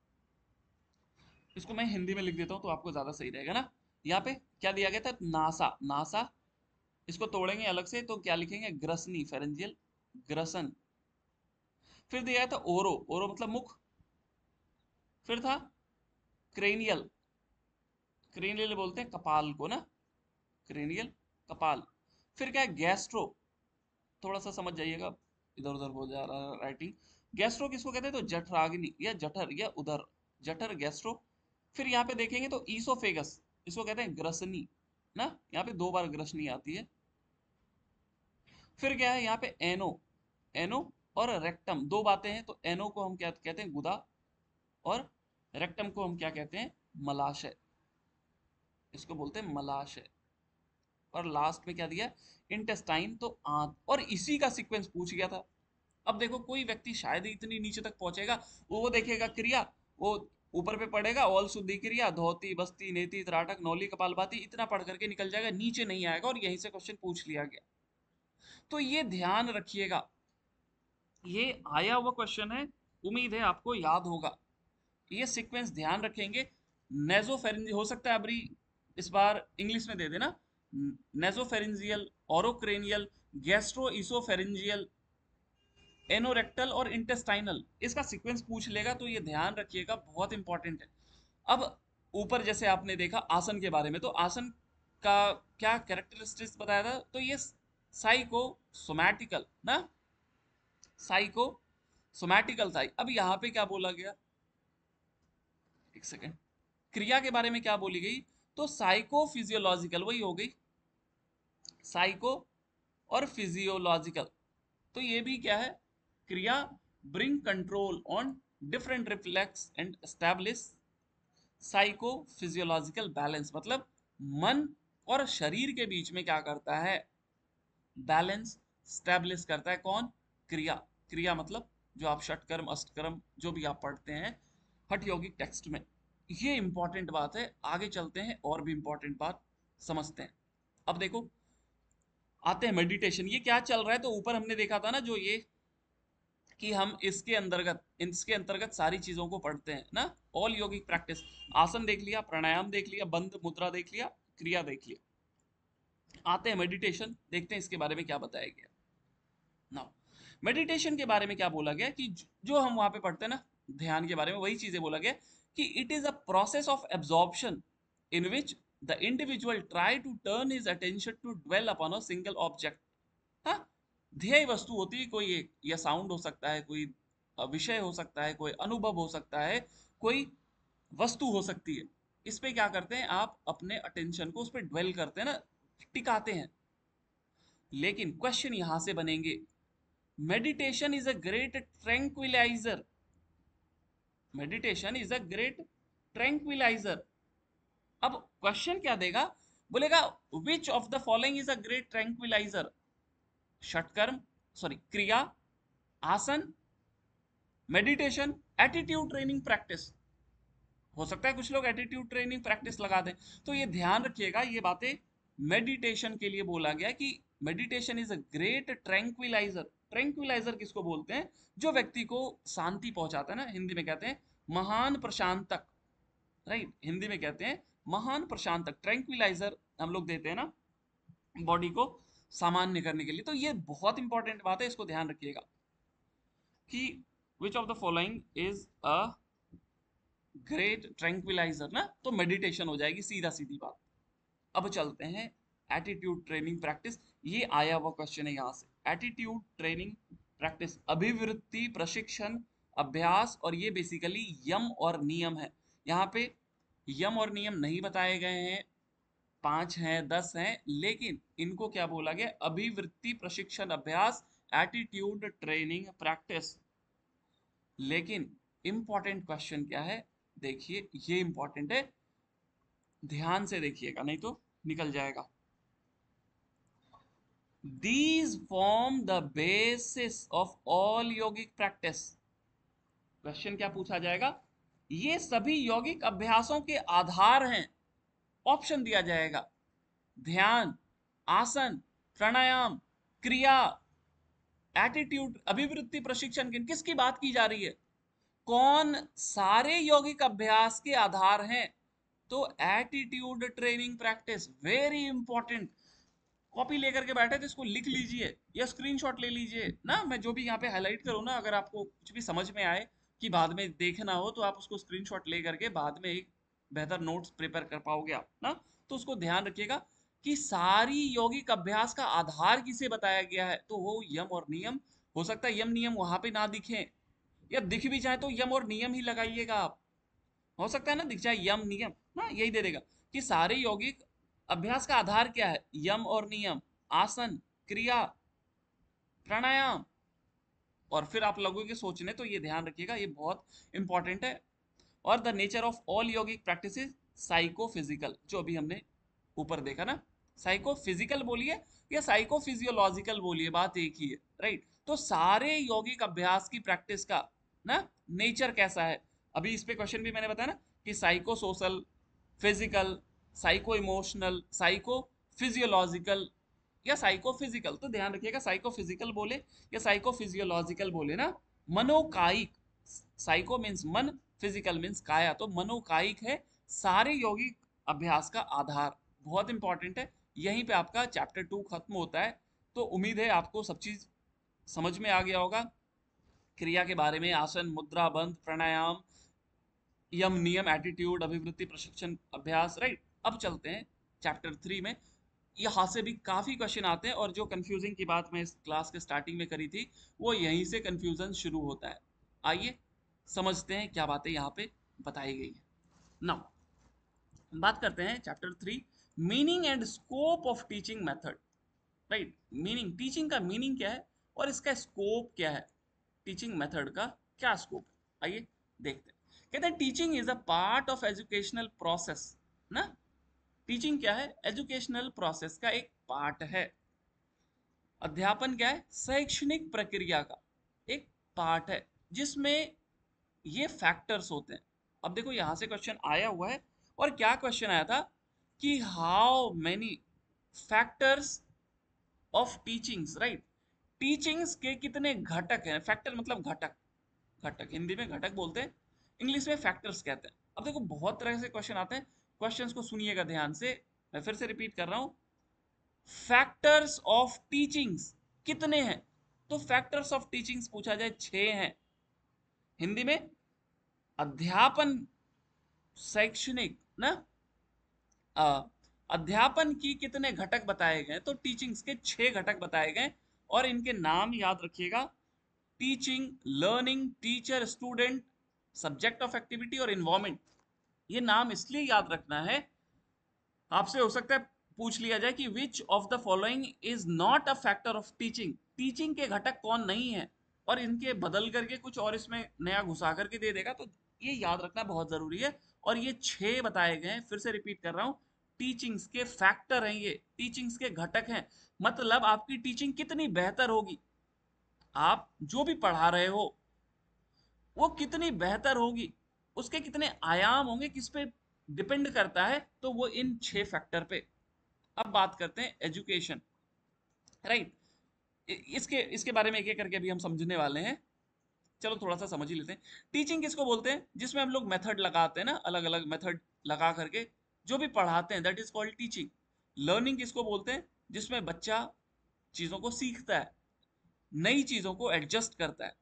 इसको मैं हिंदी में लिख देता हूँ तो आपको ज्यादा सही रहेगा ना। यहाँ पे क्या दिया गया था, नासा, नासा, इसको तोड़ेंगे अलग से तो क्या लिखेंगे, ग्रसनी, फेरेंजियल, ग्रसन। फिर दिया गया था ओरो, ओरो मतलब मुख। फिर था क्रेनियल, क्रेनियल बोलते हैं कपाल को ना, क्रेनियल, कपाल। फिर क्या है, गैस्ट्रो, थोड़ा सा समझ जाइएगा, इधर उधर हो जा रहा है राइटिंग। गैस्ट्रो किसको कहते हैं तो जठराग्नि या जठर या उदर, जठर, गैस्ट्रो। फिर यहाँ पे देखेंगे तो ईसोफेगस, इसको कहते हैं ग्रसनी ना, यहाँ पे 2 बार ग्रसनी आती है। फिर क्या है यहाँ पे, एनो, एनो और रेक्टम, 2 बातें हैं तो एनो को हम क्या कहते हैं, गुदा, और रेक्टम को हम क्या कहते हैं, मलाशय, इसको बोलते हैं मलाशय। और लास्ट में क्या दिया, इंटेस्टाइन, तो आंत, और इसी का सीक्वेंस पूछ गया था। अब देखो कोई व्यक्ति शायद ही इतनी नीचे तक पहुंचेगा, वो देखेगा क्रिया, वो ऊपर पे पढ़ेगा ऑल शुद्धि क्रिया, धोती बस्ती नेति त्राटक नौली कपालभाति, इतना पढ़ करके निकल जाएगा, नीचे नहीं आएगा और यहीं से क्वेश्चन पूछ लिया गया। तो ये ध्यान रखिएगा, ये आया हुआ क्वेश्चन है, उम्मीद है आपको याद होगा। ये सीक्वेंस ध्यान रखेंगे। नेजोफेरेंजियल हो सकता है, अभी इस बार इंग्लिश में दे देना, नेजोफेरेंजियल, ओरोक्रेनियल, गैस्ट्रो इसोफेरेंजियल, एनोरेक्टल और इंटेस्टाइनल, इसका सीक्वेंस पूछ लेगा, तो ये ध्यान रखिएगा, बहुत इंपॉर्टेंट है। अब ऊपर जैसे आपने देखा आसन के बारे में, तो आसन का क्या कैरेक्टरिस्टिक्स बताया था, तो ये साइकोसोमैटिकल ना, साइकोसोमैटिकल था। अब यहाँ पे क्या बोला गया, एक सेकेंड, क्रिया के बारे में क्या बोली गई, तो साइकोफिजियोलॉजिकल, वही हो गई साइको और फिजियोलॉजिकल। तो ये भी क्या है, क्रिया bring control on different reflex and establish psycho physiological balance, मतलब मन और शरीर के बीच में क्या करता है, बैलेंस स्टैब्लिश करता है। कौन, क्रिया। क्रिया मतलब जो आप षटकर्म अष्टकर्म जो भी आप पढ़ते हैं हठ यौगिक टेक्स्ट में, ये इंपॉर्टेंट बात है। आगे चलते हैं और भी इंपॉर्टेंट बात समझते हैं। अब देखो आते हैं मेडिटेशन, ये क्या चल रहा है, तो ऊपर हमने देखा था ना जो ये कि हम इसके अंतर्गत सारी चीजों को पढ़ते हैं ना, ऑल योगिक प्रैक्टिस, आसन देख लिया, प्राणायाम देख लिया, बंद मुद्रा देख लिया, क्रिया देख लिया। आते हैं मेडिटेशन, देखते हैं इसके बारे में क्या बताया गया। नाउ मेडिटेशन के बारे में क्या बोला गया कि जो हम वहां पे पढ़ते हैं ना ध्यान के बारे में, वही चीजें बोला गया कि it is a process of absorption in which the individual try to turn his attention to dwell upon a single object. हाँ, ध्येय वस्तु होती है कोई एक, या साउंड हो सकता है, कोई विषय हो सकता है, कोई अनुभव हो सकता है, कोई वस्तु हो सकती है। इस पे क्या करते हैं, आप अपने अटेंशन को उस पर ड्वेल करते हैं ना, टिकाते हैं। लेकिन क्वेश्चन यहां से बनेंगे, meditation is a great tranquilizer, meditation is a great tranquilizer. अब क्वेश्चन क्या देगा, बोलेगा which of the following is a great tranquilizer, shatkarma, sorry kriya, asana, meditation, attitude training practice. हो सकता है कुछ लोग एटीट्यूड ट्रेनिंग प्रैक्टिस लगा दें। तो ये ध्यान रखिएगा, ये बातें मेडिटेशन के लिए बोला गया कि meditation is a great tranquilliser. Tranquilliser किसको बोलते हैं, जो व्यक्ति को शांति पहुंचाता है ना, हिंदी में कहते हैं महान प्रशांतक, राइट, हिंदी में कहते हैं महान प्रशांतक। ट्रैंक्विलाइजर हम लोग देते हैं ना बॉडी को सामान्य करने के लिए। तो ये बहुत इंपॉर्टेंट बात है, इसको ध्यान रखिएगा कि which of the following is a great tranquilliser ना, तो मेडिटेशन हो जाएगी, सीधा सीधी बात। अब चलते हैं एटीट्यूड ट्रेनिंग प्रैक्टिस, ये आया हुआ क्वेश्चन है यहाँ से। एटीट्यूड ट्रेनिंग प्रैक्टिस अभिवृत्ति प्रशिक्षण अभ्यास, और ये बेसिकली यम और नियम है। यहाँ पे यम और नियम नहीं बताए गए हैं, 5 हैं 10 हैं, लेकिन इनको क्या बोला गया, अभिवृत्ति प्रशिक्षण अभ्यास एटीट्यूड ट्रेनिंग प्रैक्टिस। लेकिन इंपॉर्टेंट क्वेश्चन क्या है, देखिए ये इंपॉर्टेंट है, ध्यान से देखिएगा नहीं तो निकल जाएगा। These form the basis of all yogic practice। Question क्या पूछा जाएगा, ये सभी यौगिक अभ्यासों के आधार हैं। ऑप्शन दिया जाएगा, ध्यान, आसन, प्राणायाम, क्रिया, एटीट्यूड, अभिवृत्ति प्रशिक्षण, किसकी बात की जा रही है, कौन सारे यौगिक अभ्यास के आधार हैं, तो attitude training practice, very important. Copy लेकर के बैठे तो इसको लिख लीजिए या स्क्रीनशॉट ले लीजिए ना, मैं जो भी यहाँ पे हाईलाइट करूँ ना, अगर आपको कुछ भी समझ में आए कि बाद में देखना हो, तो आप उसको स्क्रीनशॉट ले करके बाद में एक बेहतर नोट्स प्रिपेयर कर पाओगे आप ना। तो उसको ध्यान रखिएगा कि सारी यौगिक अभ्यास का आधार किसे बताया गया है, तो वो यम और नियम। हो सकता है यम नियम वहां पे ना दिखे, या दिख भी जाए तो यम और नियम ही लगाइएगा आप। हो सकता है ना दिख जाए यम नियम ना, यही दे देगा कि सारे यौगिक अभ्यास का आधार क्या है, यम और नियम, आसन, क्रिया, प्राणायाम, और फिर आप लगोगे सोचने। तो ये ध्यान रखिएगा, ये बहुत इंपॉर्टेंट है। और the nature of all yogic practices psychophysical, जो अभी हमने ऊपर देखा ना, साइकोफिजिकल बोलिए या साइकोफिजियोलॉजिकल बोलिए, बात एक ही है, राइट। तो सारे यौगिक अभ्यास की प्रैक्टिस का ना नेचर कैसा है, अभी इस पे क्वेश्चन भी मैंने बताया ना कि psycho social, physical, psycho emotional, psycho physiological या साइकोफिजिकल। तो ध्यान रखिएगा साइकोफिजिकल बोले या साइकोफिजियोलॉजिकल बोले ना, मनोकायिक, साइको मीन्स मन, फिजिकल मीन्स काया, तो मनोकायिक है सारे यौगिक अभ्यास का आधार। बहुत इंपॉर्टेंट है। यहीं पे आपका चैप्टर 2 खत्म होता है। तो उम्मीद है आपको सब चीज समझ में आ गया होगा, क्रिया के बारे में, आसन, मुद्रा, बंध, प्राणायाम, यम, नियम, एटीट्यूड, अभिवृत्ति, प्रशिक्षण, अभ्यास, राइट। अब चलते हैं चैप्टर 3 में। यहाँ से भी काफी क्वेश्चन आते हैं और जो कंफ्यूजिंग की बात मैं इस क्लास के स्टार्टिंग में करी थी वो यहीं से कंफ्यूजन शुरू होता है। आइए समझते हैं क्या बातें यहाँ पे बताई गई है। नाउ बात करते हैं chapter 3, meaning and scope of teaching method, right. Meaning, teaching का मीनिंग क्या है और इसका स्कोप क्या है, टीचिंग मेथड का क्या स्कोप है, आइए देखते हैं। कहते हैं teaching is a part of educational process ना। टीचिंग क्या है, एजुकेशनल प्रोसेस का एक पार्ट है। अध्यापन क्या है, शैक्षणिक प्रक्रिया का एक पार्ट है जिसमें ये फैक्टर्स होते हैं। अब देखो यहां से क्वेश्चन आया हुआ है और क्या क्वेश्चन आया था कि how many factors of teachings, right. Teachings के कितने घटक हैं, फैक्टर मतलब घटक, घटक हिंदी में घटक बोलते हैं, इंग्लिश में फैक्टर्स कहते हैं। अब देखो बहुत तरह से क्वेश्चन आते हैं, क्वेश्चंस को सुनिएगा ध्यान से, मैं फिर से रिपीट कर रहा हूं। फैक्टर्स ऑफ टीचिंग्स कितने हैं, तो फैक्टर्स ऑफ टीचिंग्स पूछा जाए 6 हैं। हिंदी में अध्यापन, शैक्षणिक ना, अ, अध्यापन की कितने घटक बताए गए, तो टीचिंग्स के 6 घटक बताए गए और इनके नाम याद रखिएगा। Teaching, learning, teacher, student, subject of activity और इन्वायरमेंट। ये नाम इसलिए याद रखना है, आपसे हो सकता है पूछ लिया जाए कि which of the following is not a factor of teaching, teaching के घटक कौन नहीं है, और इनके बदल करके कुछ और इसमें नया घुसा करके दे देगा, तो ये याद रखना बहुत जरूरी है। और ये 6 बताए गए हैं, फिर से रिपीट कर रहा हूं, टीचिंग्स के फैक्टर हैं, ये टीचिंग्स के घटक हैं। मतलब आपकी टीचिंग कितनी बेहतर होगी, आप जो भी पढ़ा रहे हो वो कितनी बेहतर होगी, उसके कितने आयाम होंगे, किस पे डिपेंड करता है, तो वो इन 6 फैक्टर पे। अब बात करते हैं एजुकेशन, राइट। इसके इसके बारे में एक एक करके अभी हम समझने वाले हैं। चलो थोड़ा सा समझ ही लेते हैं। टीचिंग किसको बोलते हैं, जिसमें हम लोग मेथड लगाते हैं ना, अलग अलग मेथड लगा करके जो भी पढ़ाते हैं, that is called teaching. Learning किसको बोलते हैं, जिसमें बच्चा चीजों को सीखता है, नई चीजों को एडजस्ट करता है।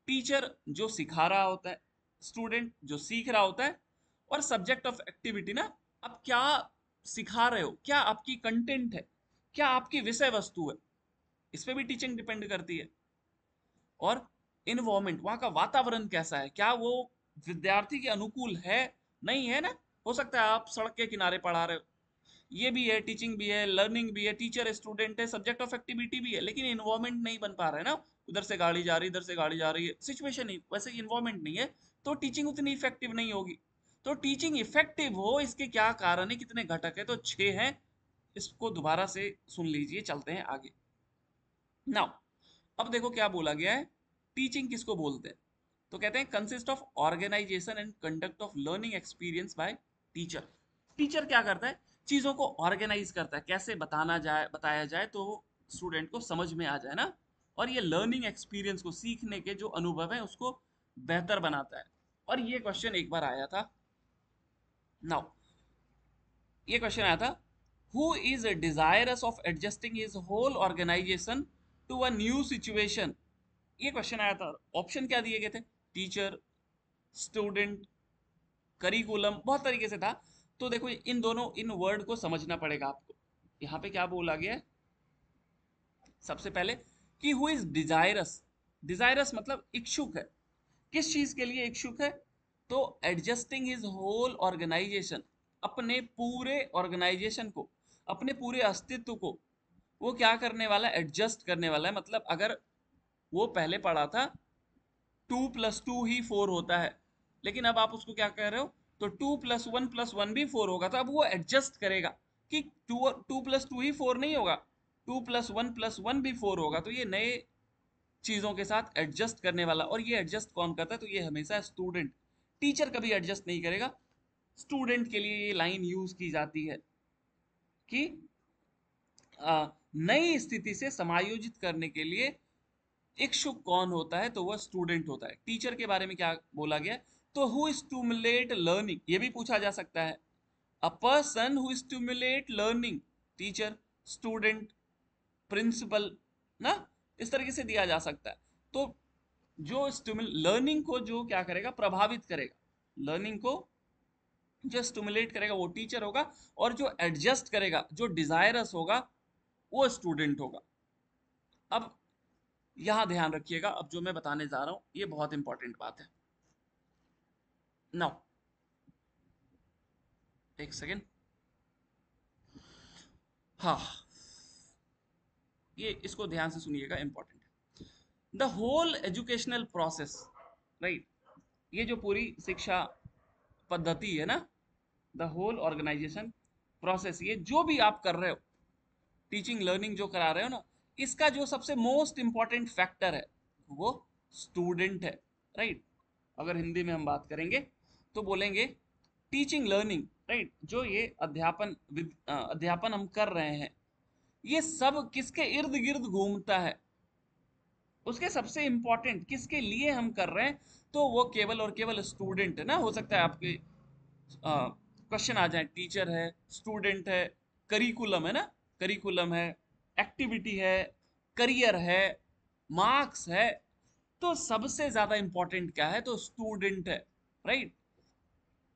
टीचर जो सिखा रहा होता है, स्टूडेंट जो सीख रहा होता है, और सब्जेक्ट ऑफ एक्टिविटी ना, आप क्या सिखा रहे हो, क्या आपकी कंटेंट है, क्या आपकी विषय वस्तु है, इस पे भी टीचिंग डिपेंड करती है। और इन्वायरमेंट, वहां का वातावरण कैसा है, क्या वो विद्यार्थी के अनुकूल है, नहीं है ना। हो सकता है आप सड़क के किनारे पढ़ा रहे हो, ये भी है, टीचिंग भी है, लर्निंग भी है, टीचर स्टूडेंट है, सब्जेक्ट ऑफ एक्टिविटी भी है, लेकिन इन्वायरमेंट नहीं बन पा रहा है ना, उधर से गाड़ी जा रही, इधर से गाड़ी जा रही है, सिचुएशन ही वैसे इन्वायरमेंट नहीं है, तो टीचिंग उतनी इफेक्टिव नहीं होगी। तो टीचिंग इफेक्टिव हो इसके क्या कारण है, कितने घटक है, तो 6 हैं। इसको दोबारा से सुन लीजिए, चलते हैं आगे। नाउ अब देखो क्या बोला गया है, टीचिंग किसको बोलते हैं, तो कहते हैं consist of organization and conduct of learning experience by teacher. Teacher क्या करता है, चीजों को ऑर्गेनाइज करता है, कैसे बताना जाए, बताया जाए तो स्टूडेंट को समझ में आ जाए ना, और ये लर्निंग एक्सपीरियंस को, सीखने के जो अनुभव है उसको बेहतर बनाता है। और ये क्वेश्चन एक बार आया था। नाउ ये क्वेश्चन आया था, who is desirous of adjusting his whole organization to a new situation. ये क्वेश्चन आया था, ऑप्शन क्या दिए गए थे, टीचर, स्टूडेंट, करिकुलम, बहुत तरीके से था। तो देखो इन दोनों इन वर्ड को समझना पड़ेगा आपको। यहाँ पे क्या बोला गया है, सबसे पहले कि हु इज डिजायरस, डिजायरस मतलब इच्छुक है, किस चीज के लिए इच्छुक है, तो एडजस्टिंग हिज होल ऑर्गेनाइजेशन, अपने पूरे ऑर्गेनाइजेशन को, अपने पूरे अस्तित्व को वो क्या करने वाला है, एडजस्ट करने वाला है। मतलब अगर वो पहले पढ़ा था 2 + 2 ही 4 होता है, लेकिन अब आप उसको क्या कह रहे हो, तो 2 + 1 + 1 भी 4 होगा, तो अब वो एडजस्ट करेगा, कि 2 + 2 ही 4 नहीं होगा, 2 + 1 + 1 भी 4 होगा। तो ये नए चीजों के साथ एडजस्ट करने वाला, और ये एडजस्ट कौन करता है? तो ये हमेशा स्टूडेंट। टीचर कभी एडजस्ट नहीं करेगा। स्टूडेंट के लिए ये लाइन यूज की जाती है कि नई स्थिति से समायोजित करने के लिए इच्छुक कौन होता है? तो वह स्टूडेंट होता है। टीचर के बारे में क्या बोला गया? तो हु स्टिमुलेट लर्निंग, ये भी पूछा जा सकता है। A person who stimulate learning, teacher, student, principal, ना, इस तरीके से दिया जा सकता है। तो जो लर्निंग को जो क्या करेगा? प्रभावित करेगा। लर्निंग को जो स्टिमुलेट करेगा वो टीचर होगा, और जो एडजस्ट करेगा, जो डिजायरस होगा, वो स्टूडेंट होगा। अब यहां ध्यान रखिएगा, अब जो मैं बताने जा रहा हूं ये बहुत इंपॉर्टेंट बात है। नाउ एक सेकेंड, हाँ, ये इसको ध्यान से सुनिएगा, इंपॉर्टेंट है। The whole educational process, right, ये जो पूरी शिक्षा पद्धति है ना, द होल ऑर्गेनाइजेशन प्रोसेस, ये जो भी आप कर रहे हो, टीचिंग लर्निंग जो करा रहे हो ना, इसका जो सबसे मोस्ट इंपॉर्टेंट फैक्टर है वो स्टूडेंट है, राइट। अगर हिंदी में हम बात करेंगे तो बोलेंगे टीचिंग लर्निंग, राइट, जो ये अध्यापन हम कर रहे हैं, ये सब किसके इर्द गिर्द घूमता है? उसके सबसे इंपॉर्टेंट किसके लिए हम कर रहे हैं? तो वो केवल और केवल स्टूडेंट है ना। हो सकता है आपके क्वेश्चन आ जाए, टीचर है, स्टूडेंट है, करिकुलम है ना, करिकुलम है, एक्टिविटी है, करियर है, मार्क्स है। तो सबसे ज्यादा इंपॉर्टेंट क्या है? तो स्टूडेंट है, right.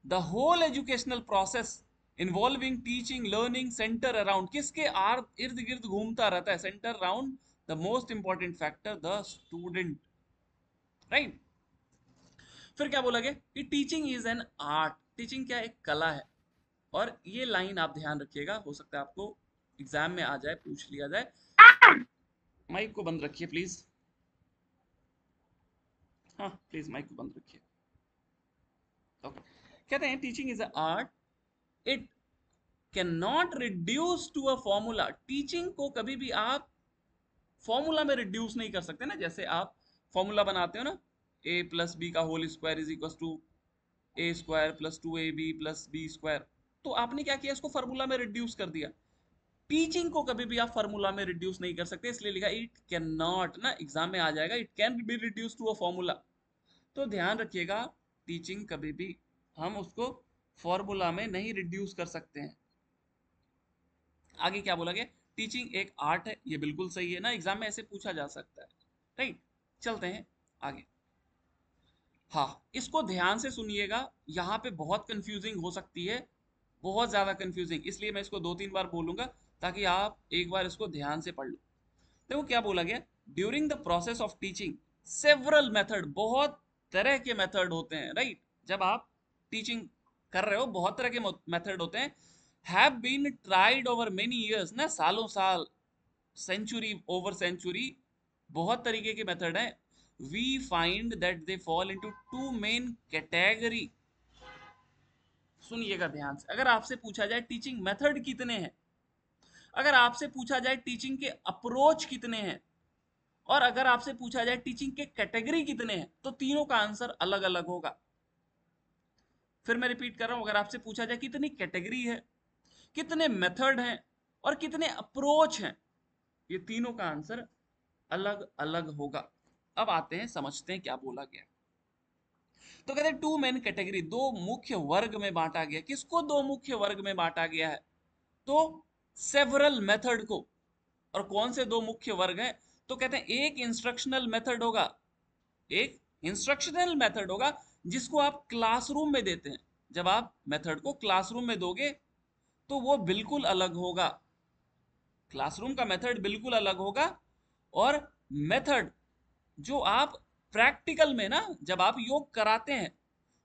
The whole educational process involving teaching learning center around, किसके आर इर्द गिर्द घूमता रहता है? Center around the most important factor, the student, right. फिर क्या बोला गया कि teaching is an art, teaching क्या एक कला है। और ये लाइन आप ध्यान रखिएगा, हो सकता है आपको एग्जाम में आ जाए, पूछ लिया जाए। माइक को बंद रखिए प्लीज, हाँ प्लीज माइक को बंद रखिए। ओके, कहते हैं teaching is a art, it can not reduce to a formula. Teaching को कभी भी आप फॉर्मूला में रिड्यूस नहीं कर सकते ना। जैसे आप फॉर्मूला बनाते हो ना, a+b² is equal to a² + 2ab + b², तो आपने क्या किया? इसको फॉर्मूला में रिड्यूस कर दिया। टीचिंग को कभी भी आप फॉर्मूला में रिड्यूस नहीं कर सकते, इसलिए लिखा इट कैन नॉट, ना एग्जाम में आ जाएगा, it can be reduce to a formula. तो ध्यान रखिएगा, टीचिंग कभी भी हम उसको फॉर्मूला में नहीं रिड्यूस कर सकते हैं। आगे क्या बोला गया? टीचिंग एक आर्ट है, ये बिल्कुल सही है ना, एग्जाम में ऐसे पूछा जा सकता है, राइट। चलते हैं आगे। हाँ, इसको ध्यान से सुनिएगा, यहाँ पे बहुत कंफ्यूजिंग हो सकती है, बहुत ज्यादा कंफ्यूजिंग, इसलिए मैं इसको 2-3 बार बोलूंगा ताकि आप एक बार इसको ध्यान से पढ़ लो। देखो क्या बोला गया, during the process of teaching several method, बहुत तरह के मेथड होते हैं, राइट। जब आप टीचिंग कर रहे हो बहुत तरह के मेथड होते हैं, have been tried over many years, ना, सालों साल, सेंचुरी ओवर सेंचुरी, बहुत तरीके के मेथड हैं। We find that they fall into two main category. सुनिएगा ध्यान से, अगर आपसे पूछा जाए टीचिंग मेथड कितने हैं, अगर आपसे पूछा जाए टीचिंग के अप्रोच कितने हैं, और अगर आपसे पूछा जाए टीचिंग के कैटेगरी कितने हैं, तो तीनों का आंसर अलग अलग होगा। फिर मैं रिपीट कर रहा हूं, अगर आपसे पूछा जाए कितनी कैटेगरी है, कितने मेथड हैं, और कितने अप्रोच हैं, ये तीनों का आंसर अलग अलग होगा। अब आते हैं, समझते हैं क्या बोला गया। तो कहते हैं टू मेन कैटेगरी, दो मुख्य वर्ग में बांटा गया। किसको दो मुख्य वर्ग में बांटा गया है? तो सेवरल मेथड को। और कौन से दो मुख्य वर्ग हैं? तो कहते हैं एक इंस्ट्रक्शनल मेथड होगा, एक इंस्ट्रक्शनल मेथड होगा जिसको आप क्लासरूम में देते हैं। जब आप मेथड को क्लासरूम में दोगे तो वो बिल्कुल अलग होगा, क्लासरूम का मेथड बिल्कुल अलग होगा। और मेथड जो आप प्रैक्टिकल में, ना, जब आप योग कराते हैं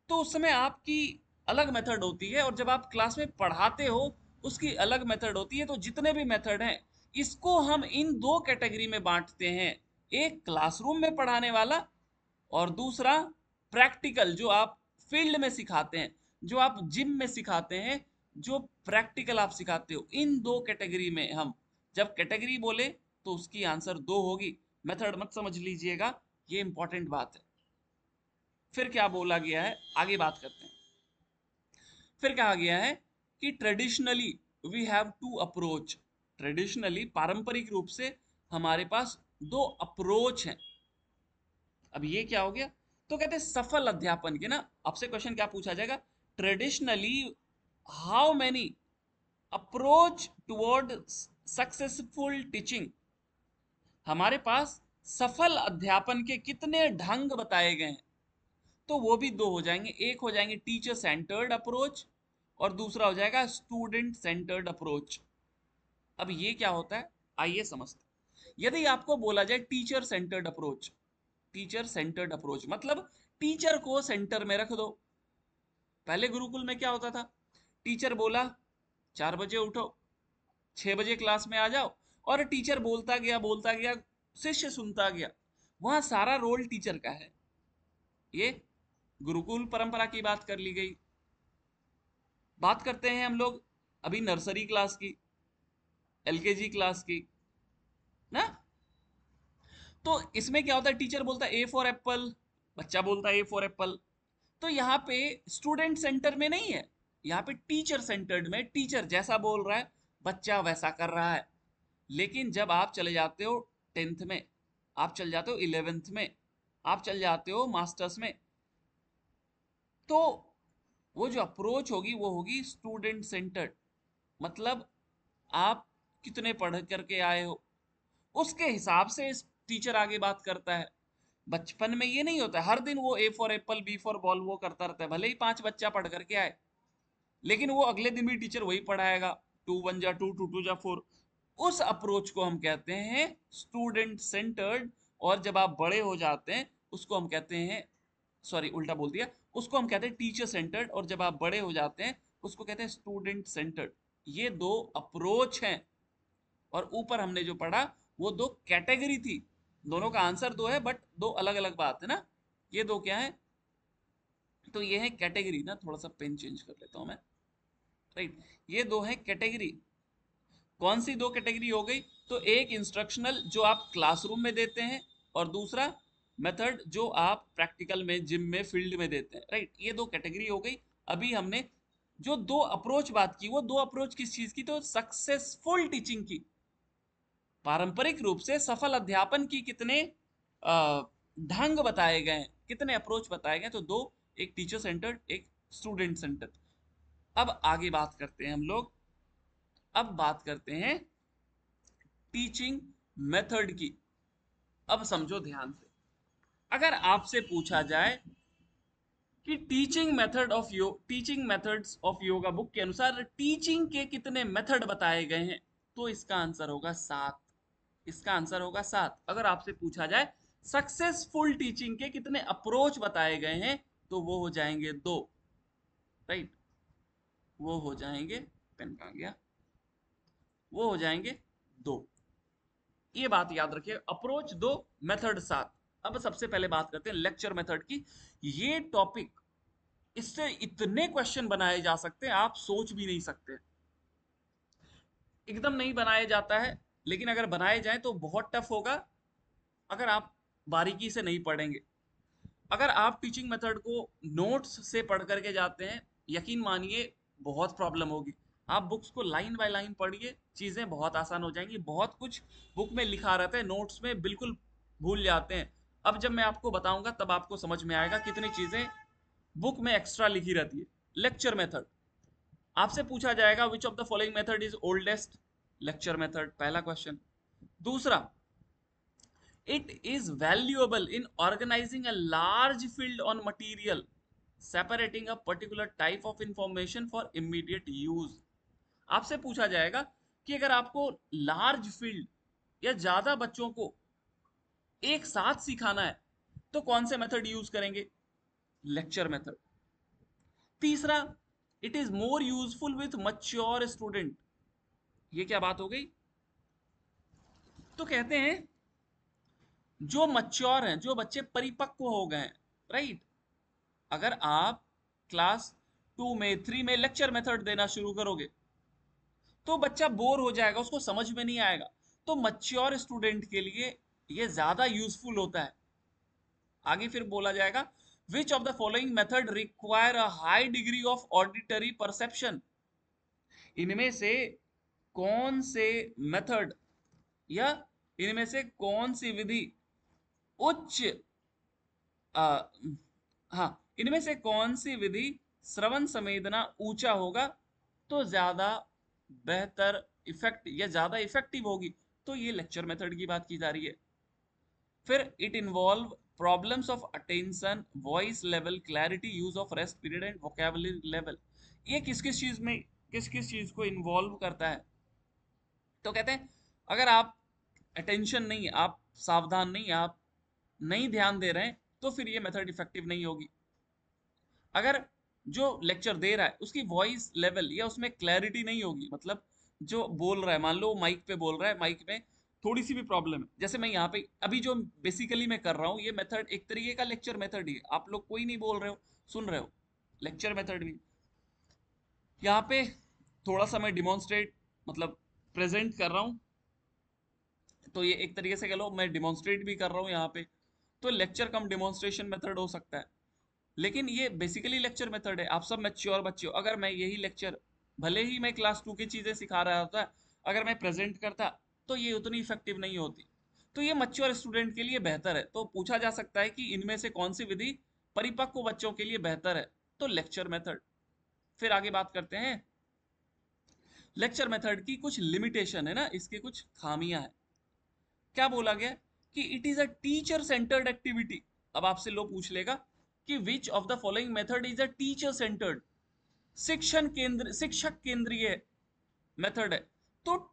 तो उस समय आपकी अलग मेथड होती है, और जब आप क्लास में पढ़ाते हो उसकी अलग मेथड होती है। तो जितने भी मेथड हैं इसको हम इन दो कैटेगरी में बांटते हैं, एक क्लासरूम में पढ़ाने वाला, और दूसरा प्रैक्टिकल, जो आप फील्ड में सिखाते हैं, जो आप जिम में सिखाते हैं, जो प्रैक्टिकल आप सिखाते हो, इन दो कैटेगरी में हम जब कैटेगरी बोले तो उसकी आंसर दो होगी। मेथड मत समझ लीजिएगा, ये इंपॉर्टेंट बात है। फिर क्या बोला गया है, आगे बात करते हैं। फिर कहा गया है कि traditionally we have two approach. Traditionally, पारंपरिक रूप से हमारे पास दो अप्रोच हैं। अब ये क्या हो गया, तो कहते हैं सफल अध्यापन के ना, आपसे क्वेश्चन क्या पूछा जाएगा, traditionally how many approach toward successful teaching. हमारे पास सफल अध्यापन के कितने ढंग बताए गए हैं, तो वो भी दो हो जाएंगे। एक हो जाएंगे टीचर सेंटर्ड अप्रोच और दूसरा हो जाएगा स्टूडेंट सेंटर्ड अप्रोच। अब ये क्या होता है, आइए समझते हैं। यदि आपको बोला जाए teacher centred approach, teacher centred approach मतलब टीचर को सेंटर में रख दो। पहले गुरुकुल में क्या होता था, टीचर बोला 4 बजे उठो, 6 बजे क्लास में आ जाओ, और टीचर बोलता गया, शिष्य सुनता गया। वहां सारा रोल टीचर का है। ये गुरुकुल परंपरा की बात कर ली गई। बात करते हैं हम लोग अभी नर्सरी क्लास की, एलकेजी क्लास की ना। तो इसमें क्या होता है, टीचर बोलता है ए फॉर एप्पल, बच्चा बोलता है ए फॉर एप्पल। तो यहाँ पे स्टूडेंट सेंटर में नहीं है, यहाँ पे टीचर सेंटर्ड में टीचर जैसा बोल रहा है बच्चा वैसा कर रहा है। लेकिन जब आप चले जाते हो 10th में, आप चल जाते हो 11th में, आप चल जाते हो मास्टर्स में, तो वो जो अप्रोच होगी वो होगी स्टूडेंट सेंटर्ड। मतलब आप कितने पढ़ करके आए हो, उसके हिसाब से टीचर आगे बात करता है। बचपन में ये नहीं होता है, हर दिन वो A for apple B for ball वो करता रहता है, भले ही 5 बच्चा पढ़ करके आए, लेकिन वो अगले दिन भी टीचर वही पढ़ाएगा, 2 1 जा 2 2 2 जा 4। उस अप्रोच को हम कहते हैं स्टूडेंट सेंटर्ड। और जब आप बड़े हो जाते हैं उसको हम कहते हैं, सॉरी उल्टा बोल दिया, उसको हम कहते हैं टीचर सेंटर्ड। और जब आप बड़े हो जाते हैं उसको कहते हैं स्टूडेंट सेंटर्ड। ये दो अप्रोच हैं। और ऊपर हमने जो पढ़ा वो दो कैटेगरी थी। दोनों का आंसर दो है, बट दो अलग अलग बात है ना। ये दो क्या है, तो ये है कैटेगरी ना, थोड़ा सा पेन चेंज कर लेता हूं मैं। राइट, ये दो है कैटेगरी। कौन सी दो कैटेगरी हो गई, तो एक इंस्ट्रक्शनल जो आप क्लासरूम में देते हैं, और दूसरा मेथड जो आप प्रैक्टिकल में जिम में फील्ड में देते हैं। राइट, ये दो कैटेगरी हो गई। अभी हमने जो दो अप्रोच बात की, वो दो अप्रोच किस चीज की, तो सक्सेसफुल टीचिंग की। पारंपरिक रूप से सफल अध्यापन की कितने ढंग बताए गए हैं, कितने अप्रोच बताए गए, तो दो, एक टीचर सेंटर्ड, एक स्टूडेंट सेंटर्ड। अब आगे बात करते हैं हम लोग, अब बात करते हैं टीचिंग मेथड की। अब समझो ध्यान से, अगर आपसे पूछा जाए कि teaching methods of yoga book के अनुसार टीचिंग के कितने मेथड बताए गए हैं, तो इसका आंसर होगा 7। इसका आंसर होगा 7। अगर आपसे पूछा जाए सक्सेसफुल टीचिंग के कितने अप्रोच बताए गए हैं, तो वो हो जाएंगे 2। राइट, वो हो जाएंगे, पेन कहाँ गया, वो हो जाएंगे 2। ये बात याद रखिए, अप्रोच 2, मेथड 7। अब सबसे पहले बात करते हैं लेक्चर मेथड की। ये टॉपिक, इससे इतने क्वेश्चन बनाए जा सकते हैं आप सोच भी नहीं सकते। एकदम नहीं बनाया जाता है, लेकिन अगर बनाए जाए तो बहुत टफ होगा अगर आप बारीकी से नहीं पढ़ेंगे। अगर आप टीचिंग मेथड को नोट्स से पढ़ करके जाते हैं, यकीन मानिए बहुत प्रॉब्लम होगी। आप बुक्स को लाइन बाय लाइन पढ़िए, चीज़ें बहुत आसान हो जाएंगी। बहुत कुछ बुक में लिखा रहता है, नोट्स में बिल्कुल भूल जाते हैं। अब जब मैं आपको बताऊंगा तब आपको समझ में आएगा कितनी चीज़ें बुक में एक्स्ट्रा लिखी रहती है। लेक्चर मेथड, आपसे पूछा जाएगा विच of the following method is oldest, lecture method पहला क्वेश्चन। दूसरा, it is valuable in organizing a large field on material, separating a particular type of information for immediate use। आपसे पूछा जाएगा कि अगर आपको लार्ज फील्ड या ज्यादा बच्चों को एक साथ सिखाना है तो कौन से मेथड यूज करेंगे, लेक्चर मेथड। तीसरा, it is more useful with mature student. ये क्या बात हो गई, तो कहते हैं जो मच्योर हैं, जो बच्चे परिपक्व हो गए हैं। राइट, अगर आप क्लास 2 में 3 में लेक्चर मेथड देना शुरू करोगे तो बच्चा बोर हो जाएगा, उसको समझ में नहीं आएगा। तो मैच्योर स्टूडेंट के लिए ये ज्यादा यूजफुल होता है। आगे फिर बोला जाएगा, विच of the following method require a high degree of auditory perception. इनमें से कौन से मेथड या इनमें से कौन सी विधि उच्च आ, हाँ, इनमें से कौन सी विधि श्रवण संवेदना ऊंचा होगा तो ज्यादा बेहतर इफेक्ट या ज्यादा इफेक्टिव होगी। तो ये लेक्चर मेथड की बात की जा रही है। फिर it involve problems of attention, voice level, clarity, use of rest period and vocabulary level. ये किस किस चीज में, किस किस चीज को इन्वॉल्व करता है? तो कहते हैं अगर आप अटेंशन नहीं, आप सावधान नहीं, आप नहीं ध्यान दे रहे हैं तो फिर ये मेथड इफेक्टिव नहीं होगी। अगर जो लेक्चर दे रहा है उसकी वॉइस लेवल या उसमें क्लैरिटी नहीं होगी, मतलब जो बोल रहा है, मान लो माइक पे बोल रहा है, माइक में थोड़ी सी भी प्रॉब्लम है, जैसे मैं यहाँ पे अभी जो बेसिकली मैं कर रहा हूँ, ये मेथड एक तरीके का लेक्चर मेथड ही है। आप लोग कोई नहीं बोल रहे हो, सुन रहे हो, लेक्चर मेथड भी। यहाँ पे थोड़ा सा मैं डिमॉन्स्ट्रेट, मतलब प्रेजेंट कर रहा हूँ, तो ये एक तरीके से कह लो मैं डिमॉन्स्ट्रेट भी कर रहा हूँ यहाँ पे। तो लेक्चर कम डिमॉन्स्ट्रेशन मेथड हो सकता है, लेकिन ये बेसिकली लेक्चर मेथड है। आप सब मैच्योर बच्चे हो, अगर मैं यही लेक्चर, भले ही मैं क्लास 2 की चीजें सिखा रहा होता, अगर मैं प्रेजेंट करता तो ये उतनी इफेक्टिव नहीं होती। तो ये मैच्योर स्टूडेंट के लिए बेहतर है। तो पूछा जा सकता है कि इनमें से कौन सी विधि परिपक्व बच्चों के लिए बेहतर है? तो लेक्चर मेथड। फिर आगे बात करते हैं, लेक्चर मेथड की कुछ लिमिटेशन है ना, इसके कुछ खामियां हैं। क्या बोला गया कि it is a teacher centred activity. अब आपसे लोग पूछ लेगा कि which of the following method is a teacher centred, शिक्षक केंद्रीय मेथड है? तो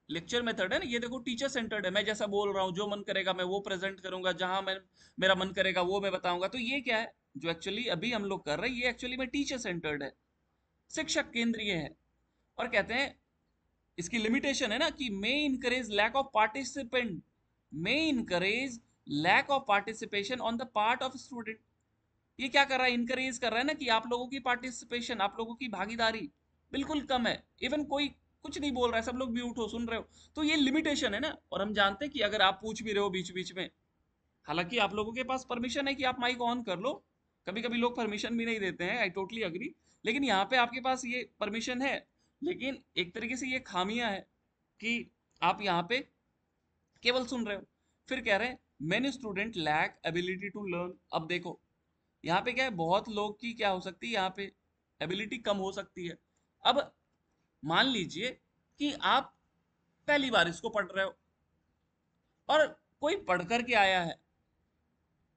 लेक्चर मेथड है ना, ये देखो टीचर सेंटर्ड है, मैं जैसा बोल रहा हूँ, जो मन करेगा मैं वो प्रेजेंट करूंगा, जहां मैं मेरा मन करेगा वो मैं बताऊंगा। तो ये क्या है जो एक्चुअली अभी हम लोग कर रहे हैं, ये एक्चुअली में टीचर सेंटर्ड है, शिक्षक केंद्रीय है। और कहते हैं इसकी लिमिटेशन है ना कि may encourage lack of participant, may encourage lack of participation on the part of student. ये क्या कर रहा है, इनकरेज कर रहा है ना कि आप लोगों की पार्टिसिपेशन, आप लोगों की भागीदारी बिल्कुल कम है, इवन कोई कुछ नहीं बोल रहा है, सब लोग म्यूट हो, सुन रहे हो। तो ये लिमिटेशन है ना। और हम जानते हैं कि अगर आप पूछ भी रहे हो बीच बीच में, हालांकि आप लोगों के पास परमिशन है कि आप माइक ऑन कर लो, कभी कभी लोग परमिशन भी नहीं देते हैं, आई टोटली अग्री, लेकिन यहाँ पे आपके पास ये परमिशन है। लेकिन एक तरीके से ये खामियां है कि आप यहाँ पे केवल सुन रहे हो। फिर कह रहे हैं many student lack ability to learn. अब देखो यहाँ पे क्या है, बहुत लोग की क्या हो सकती है, यहाँ पे एबिलिटी कम हो सकती है। अब मान लीजिए कि आप पहली बार इसको पढ़ रहे हो और कोई पढ़ करके आया है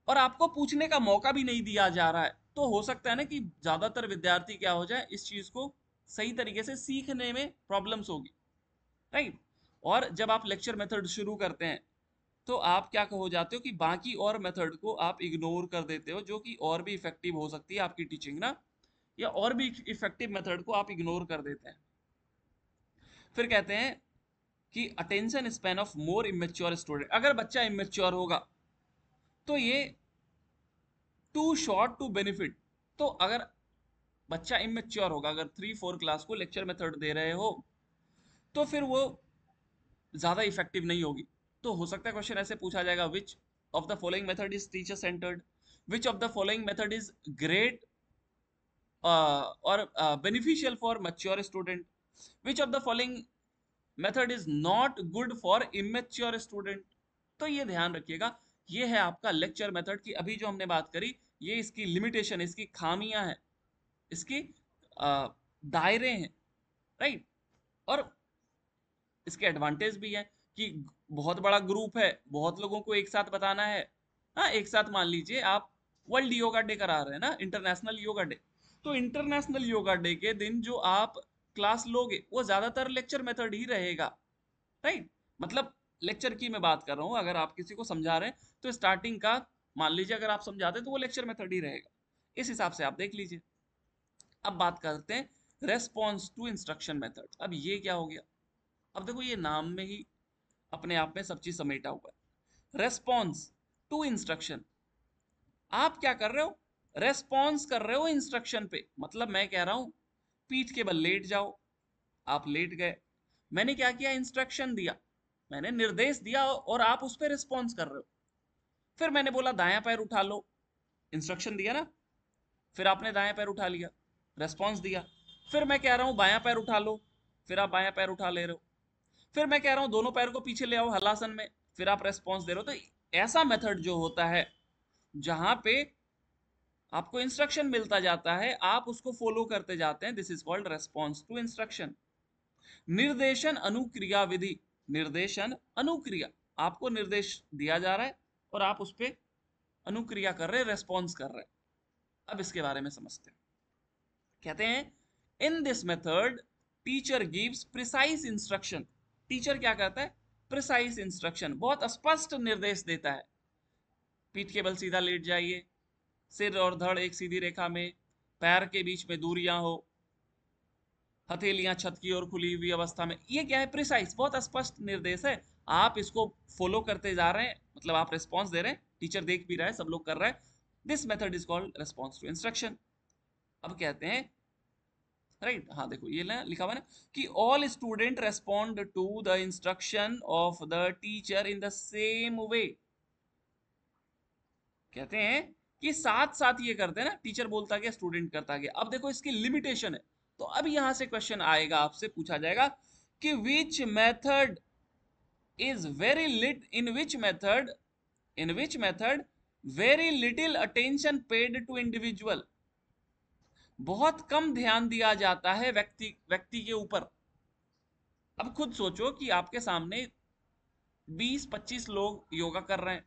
और आपको पूछने का मौका भी नहीं दिया जा रहा है, तो हो सकता है ना कि ज्यादातर विद्यार्थी क्या हो जाए, इस चीज को सही तरीके से सीखने में प्रॉब्लम्स होगी, राइट। और जब आप लेक्चर मेथड शुरू करते हैं तो आप क्या हो जाते हो कि बाकी और मेथड को आप इग्नोर कर देते हो, जो कि और भी इफेक्टिव हो सकती है आपकी टीचिंग ना, या और भी इफेक्टिव मेथड को आप इग्नोर कर देते हैं। फिर कहते हैं कि attention span of more immature student, अगर बच्चा इमेच्योर होगा तो ये टू शॉर्ट टू बेनिफिट। तो अगर बच्चा इमेच्योर होगा, अगर 3-4 क्लास को लेक्चर मेथड दे रहे हो तो फिर वो ज्यादा इफेक्टिव नहीं होगी। तो हो सकता है क्वेश्चन ऐसे पूछा जाएगा, विच of the following method is teacher centred, which of the following method is great और beneficial for mature student, which of the following method is not good for immature student। तो ये ध्यान रखिएगा, ये है आपका लेक्चर मेथड की अभी जो हमने बात करी, ये इसकी लिमिटेशन, इसकी खामियां हैं, इसकी दायरे हैं, राइट। और इसके एडवांटेज भी है कि बहुत बड़ा ग्रुप है, बहुत लोगों को एक साथ बताना है। हाँ, एक साथ मान लीजिए आप वर्ल्ड योगा डे करा रहे हैं ना, इंटरनेशनल योगा डे, तो इंटरनेशनल योगा डे के दिन जो आप क्लास लोगे वो ज्यादातर लेक्चर मेथड ही रहेगा, राइट। मतलब लेक्चर की मैं बात कर रहा हूँ, अगर आप किसी को समझा रहे हैं तो स्टार्टिंग का मान लीजिए अगर आप समझाते हैं तो वो लेक्चर मेथड ही रहेगा। इस हिसाब से आप देख लीजिए। अब बात करते हैं रेस्पॉन्स टू इंस्ट्रक्शन मेथड। अब ये क्या हो गया? अब देखो ये नाम में ही अपने आप में सब चीज समेटा हुआ है। रेस्पॉन्स टू इंस्ट्रक्शन, आप क्या कर रहे हो, रेस्पॉन्स कर रहे हो इंस्ट्रक्शन पे। मतलब मैं कह रहा हूं पीठ के बल लेट जाओ, आप लेट गए, मैंने क्या किया, इंस्ट्रक्शन दिया, मैंने निर्देश दिया और आप उस पर रिस्पॉन्स कर रहे हो। फिर मैंने बोला दायां पैर उठा लो, इंस्ट्रक्शन दिया ना, फिर आपने दायां पैर उठा लिया, रेस्पॉन्स दिया। फिर मैं कह रहा हूं बायां पैर उठा लो, फिर आप बायां पैर उठा ले रहे हो। फिर मैं कह रहा हूं दोनों पैर को पीछे ले आओ हलासन में, फिर आप रेस्पॉन्स दे रहे हो। तो ऐसा मेथड जो होता है जहां पे आपको इंस्ट्रक्शन मिलता जाता है, आप उसको फॉलो करते जाते हैं, this is called response to instruction. निर्देशन अनुक्रिया विधि, निर्देशन अनुक्रिया, आपको निर्देश दिया जा रहा है और आप उस पर अनुक्रिया कर रहे हैं, रेस्पॉन्स कर रहे हैं। अब इसके बारे में समझते हैं। कहते हैं in this method teacher gives precise instruction. Teacher क्या करता है, प्रिसाइज इंस्ट्रक्शन, बहुत स्पष्ट निर्देश देता है। पीठ के बल सीधा लेट जाइए, सिर और धड़ एक सीधी रेखा में, पैर के बीच में दूरियां हो, हथेलियां छत की ओर खुली हुई अवस्था में। ये क्या है, प्रिसाइज, बहुत स्पष्ट निर्देश है। आप इसको फॉलो करते जा रहे हैं, मतलब आप रिस्पॉन्स दे रहे हैं, टीचर देख भी रहा है, सब लोग कर रहे हैं। This method is called response to instruction. अब कहते हैं राइट, हाँ देखो ये लिखा हुआ है ना कि all student respond to the instruction of the teacher in the same way. कहते हैं कि साथ साथ ये करते हैं ना, टीचर बोलता गया स्टूडेंट करता गया। अब देखो इसकी लिमिटेशन है, तो अब यहां से क्वेश्चन आएगा, आपसे पूछा जाएगा कि which method is very lit in which method very little attention paid to individual. बहुत कम ध्यान दिया जाता है व्यक्ति व्यक्ति के ऊपर। अब खुद सोचो कि आपके सामने 20-25 लोग योगा कर रहे हैं,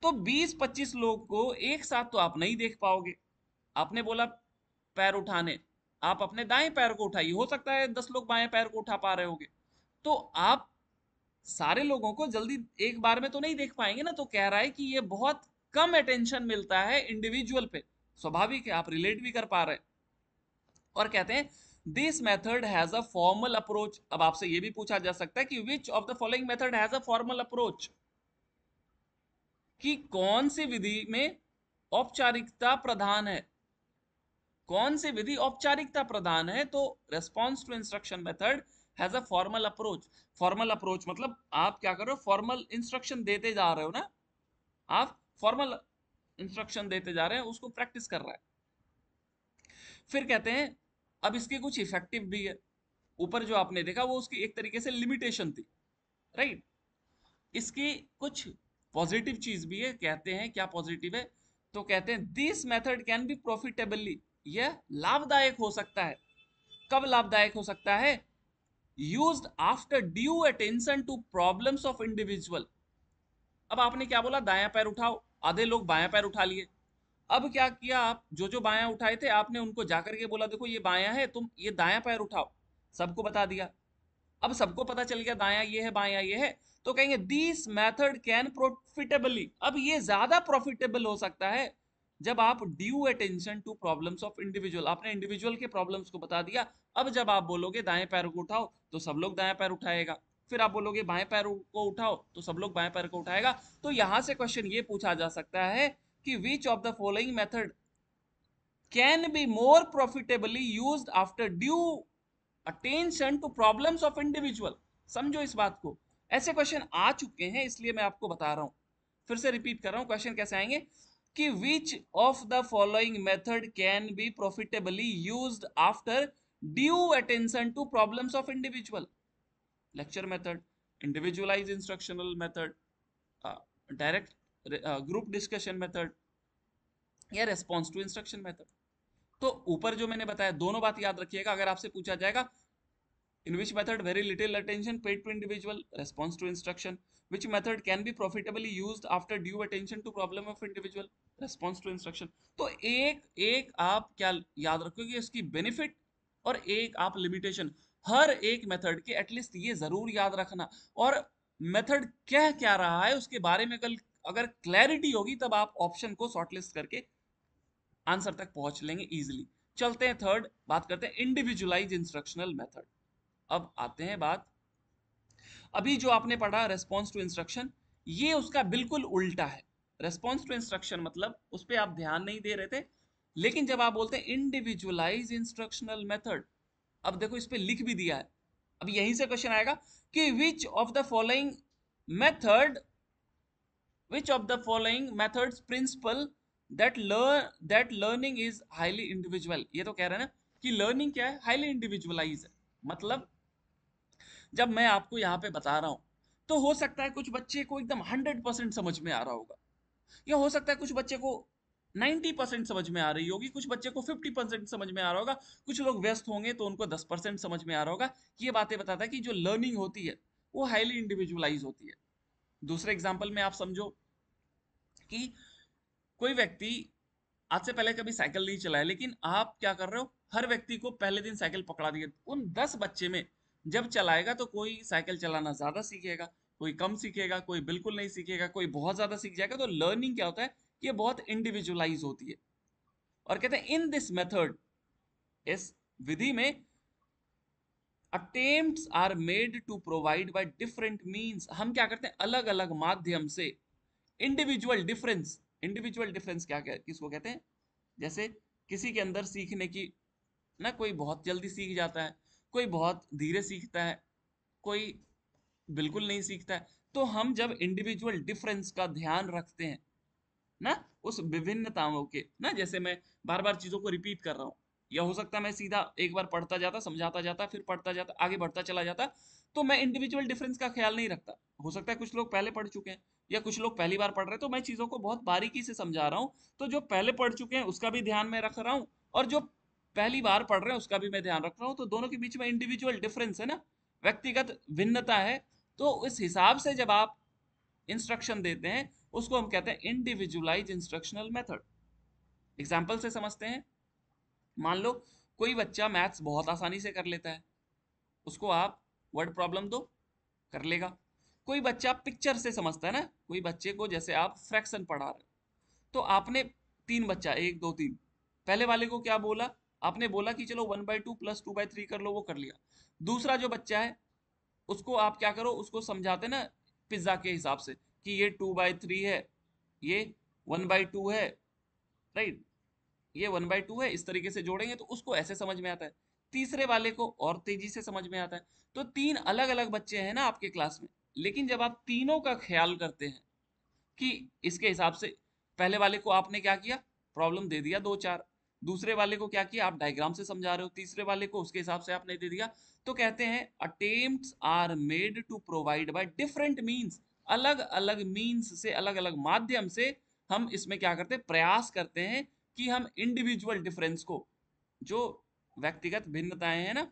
तो 20-25 लोग को एक साथ तो आप नहीं देख पाओगे। आपने बोला पैर उठाने, आप अपने दाएं पैर को उठाइए, हो सकता है 10 लोग बाएं पैर को उठा पा रहे होगे, तो आप सारे लोगों को जल्दी एक बार में तो नहीं देख पाएंगे ना। तो कह रहा है कि ये बहुत कम अटेंशन मिलता है इंडिविजुअल पे। स्वाभाविक है, आप रिलेट भी कर पा रहे हैं। और कहते हैं this method has a formal approach. अब आपसे ये भी पूछा जा सकता है कि which of the following method has a formal approach, कि कौन सी विधि में औपचारिकता प्रधान है, कौन सी विधि औपचारिकता प्रधान है। तो response to instruction method has a formal approach. Formal approach मतलब आप क्या कर रहे हो, फॉर्मल इंस्ट्रक्शन देते जा रहे हो ना, आप फॉर्मल इंस्ट्रक्शन देते जा रहे हैं, उसको प्रैक्टिस कर रहा है। फिर कहते हैं अब इसके कुछ इफेक्टिव भी है। ऊपर जो आपने देखा वो उसकी एक तरीके से लिमिटेशन थी, राइट। इसकी कुछ पॉजिटिव चीज भी है। कहते हैं क्या पॉजिटिव है, तो कहते हैं this method can be profitably, यह लाभदायक हो सकता है। कब लाभदायक हो सकता है, used after due attention to problems of individual. अब आपने क्या बोला, दायां पैर उठाओ, आधे लोग बायां पैर उठा लिए। अब क्या किया, आप जो जो बायां उठाए थे आपने उनको जाकर के बोला देखो ये बायां है, तुम ये दायां पैर उठाओ, सबको बता दिया। अब सबको पता चल गया दायां ये है बायां ये है, तो कहेंगे दिस मेथड कैन प्रॉफिटेबली। अब ये ज्यादा प्रॉफिटेबल हो सकता है जब आप due attention to problems of individual, आपने इंडिविजुअल के प्रॉब्लम्स को बता दिया। अब जब आप बोलोगे दाएं पैर को उठाओ तो सब लोग दाएं पैर उठाएगा, फिर आप बोलोगे बाएं पैर को उठाओ तो सब लोग बाएं पैर को उठाएगा। तो यहां से क्वेश्चन ये पूछा जा सकता है कि which of the following method can be more profitably used after due attention to problems of individual. समझो इस बात को, ऐसे क्वेश्चन आ चुके हैं इसलिए मैं आपको बता रहा हूं। फिर से रिपीट कर रहा हूं, क्वेश्चन कैसे आएंगे कि which of the following method can be profitably used after due attention to problems of individual. Lecture method, individualize instructional method, direct group discussion method, या रेस्पॉन्स टू इंस्ट्रक्शन मेथड। तो ऊपर जो मैंने बताया दोनों बात याद रखिएगा। अगर आपसे पूछा जाएगा in which method very little attention paid to individual, response to instruction, which method can be profitably used after due attention to problem of individual, response to instruction। तो एक एक आप क्या याद रखोगे, इसकी बेनिफिट और एक आप लिमिटेशन, हर एक मेथड के एटलीस्ट ये जरूर याद रखना। और मेथड कह क्या रहा है उसके बारे में कल अगर क्लैरिटी होगी तब आप ऑप्शन को शॉर्टलिस्ट करके आंसर तक पहुंच लेंगे इजीली। चलते हैं थर्ड, बात करते हैं इंडिविजुअलाइज इंस्ट्रक्शनल मेथड। अब आते हैं बात, अभी जो आपने पढ़ा रेस्पॉन्स टू इंस्ट्रक्शन, ये उसका बिल्कुल उल्टा है। रेस्पॉन्स टू इंस्ट्रक्शन मतलब उस पर आप ध्यान नहीं दे रहे थे, लेकिन जब आप बोलते हैं इंडिविजुअलाइज इंस्ट्रक्शनल मेथड, अब देखो इस पे लिख भी दिया है, अब यहीं से क्वेश्चन आएगा कि which of the following method, which of the following methods principle that learning is highly individual। ये तो कह रहे हैं ना कि लर्निंग क्या है, हाईली इंडिविजुअलाइज है। मतलब जब मैं आपको यहाँ पे बता रहा हूं तो हो सकता है कुछ बच्चे को एकदम 100% समझ में आ रहा होगा, या हो सकता है कुछ बच्चे को 90% समझ में आ रही होगी, कुछ बच्चे को 50% समझ में आ रहा होगा, कुछ लोग व्यस्त होंगे तो उनको 10% समझ में आ रहा होगा। ये बातें बताता है कि जो लर्निंग होती है वो हाईली इंडिविजुअलाइज होती है। दूसरे एग्जाम्पल में आप समझो कि कोई व्यक्ति आज से पहले कभी साइकिल नहीं चलाया, लेकिन आप क्या कर रहे हो, हर व्यक्ति को पहले दिन साइकिल पकड़ा दिए, उन 10 बच्चे में जब चलाएगा तो कोई साइकिल चलाना ज्यादा सीखेगा, कोई कम सीखेगा, कोई बिल्कुल नहीं सीखेगा, कोई बहुत ज्यादा सीख जाएगा। तो लर्निंग क्या होता है, ये बहुत इंडिविजुअलाइज होती है। और कहते हैं इन दिस मेथड, इस विधि में attempts are made to provide by different means, हम क्या करते हैं अलग अलग माध्यम से इंडिविजुअल डिफरेंस। इंडिविजुअल डिफरेंस क्या क्या किसको कहते हैं, जैसे किसी के अंदर सीखने की ना, कोई बहुत जल्दी सीख जाता है, कोई बहुत धीरे सीखता है, कोई बिल्कुल नहीं सीखता है। तो हम जब इंडिविजुअल डिफरेंस का ध्यान रखते हैं ना, उस विभिन्नताओं के ना, जैसे मैं बार बार चीजों को रिपीट कर रहा हूँ, या हो सकता है मैं सीधा एक बार पढ़ता जाता, समझाता जाता, फिर पढ़ता जाता, आगे बढ़ता चला जाता, तो मैं इंडिविजुअल डिफरेंस का ख्याल नहीं रखता। हो सकता है कुछ लोग पहले पढ़ चुके हैं या कुछ लोग पहली बार पढ़ रहे हैं, तो मैं चीजों को बहुत बारीकी से समझा रहा हूँ, तो जो पहले पढ़ चुके हैं उसका भी ध्यान में रख रहा हूँ, और जो पहली बार पढ़ रहे हैं उसका भी मैं ध्यान रख रहा हूँ। तो दोनों के बीच में इंडिविजुअल डिफरेंस है ना, व्यक्तिगत भिन्नता है। तो इस हिसाब से जब आप इंस्ट्रक्शन देते हैं उसको हम कहते हैं इंडिविजुअलाइज इंस्ट्रक्शनल मेथड। एग्जाम्पल से समझते हैं। मान लो कोई बच्चा मैथ्स बहुत आसानी से कर लेता है, उसको आप वर्ड प्रॉब्लम दो, कर लेगा। कोई बच्चा पिक्चर से समझता है ना, कोई बच्चे को जैसे आप फ्रैक्शन पढ़ा रहे हो, तो आपने तीन बच्चा, एक दो तीन, पहले वाले को क्या बोला, आपने बोला कि चलो 1/2 + 2/3 कर लो, वो कर लिया। दूसरा जो बच्चा है उसको आप क्या करो, उसको समझाते ना पिज्जा के हिसाब से कि ये 2/3 है, ये 1/2 है, राइट, ये 1/2 है, इस तरीके से जोड़ेंगे तो उसको ऐसे समझ में आता है। तीसरे वाले को और तेजी से समझ में आता है। तो तीन अलग अलग बच्चे हैं ना आपके क्लास में, लेकिन जब आप तीनों का ख्याल करते हैं कि इसके हिसाब से, पहले वाले को आपने क्या किया, प्रॉब्लम दे दिया दो चार, दूसरे वाले को क्या किया, आप डायग्राम से समझा रहे हो, तीसरे वाले को उसके हिसाब से आपने दे दिया। तो कहते हैं attempts are made to provide by different means, अलग अलग मींस से, अलग अलग माध्यम से हम इसमें क्या करते हैं, प्रयास करते हैं कि हम इंडिविजुअल डिफरेंस को, जो व्यक्तिगत भिन्नताएं हैं ना,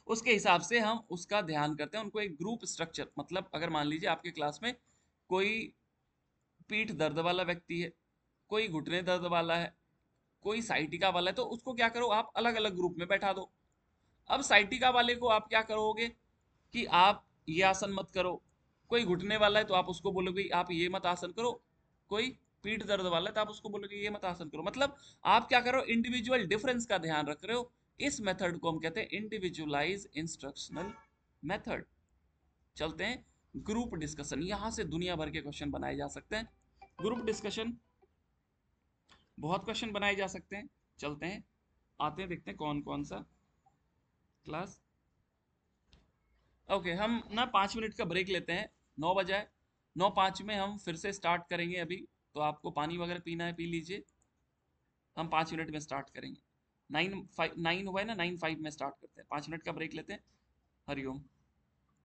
उसके हिसाब से हम उसका ध्यान करते हैं। उनको एक ग्रुप स्ट्रक्चर, मतलब अगर मान लीजिए आपके क्लास में कोई पीठ दर्द वाला व्यक्ति है, कोई घुटने दर्द वाला है, कोई साइटिका वाला है, तो उसको क्या करो, आप अलग अलग ग्रुप में बैठा दो। अब साइटिका वाले को आप क्या करोगे कि आप ये आसन मत करो, कोई घुटने वाला है तो आप उसको बोलोगे आप ये मत आसन करो, कोई पीठ दर्द वाला है तो आप उसको बोलोगे ये मत आसन करो। मतलब आप क्या करो, इंडिविजुअल डिफरेंस का ध्यान रख रहे हो। इस मेथड को हम कहते हैं इंडिविजुअलाइज इंस्ट्रक्शनल मेथड। चलते हैं ग्रुप डिस्कशन, यहां से दुनिया भर के क्वेश्चन बनाए जा सकते हैं। ग्रुप डिस्कशन बहुत क्वेश्चन बनाए जा सकते हैं। चलते हैं, आते हैं, देखते हैं कौन कौन सा क्लास। ओके, हम ना 5 मिनट का ब्रेक लेते हैं, 9 बजे, 9:05 में हम फिर से स्टार्ट करेंगे। अभी तो आपको पानी वगैरह पीना है, पी लीजिए। हम 5 मिनट में स्टार्ट करेंगे। 9:05 हुआ है ना, 9:05 में स्टार्ट करते हैं, 5 मिनट का ब्रेक लेते हैं। हरिओम।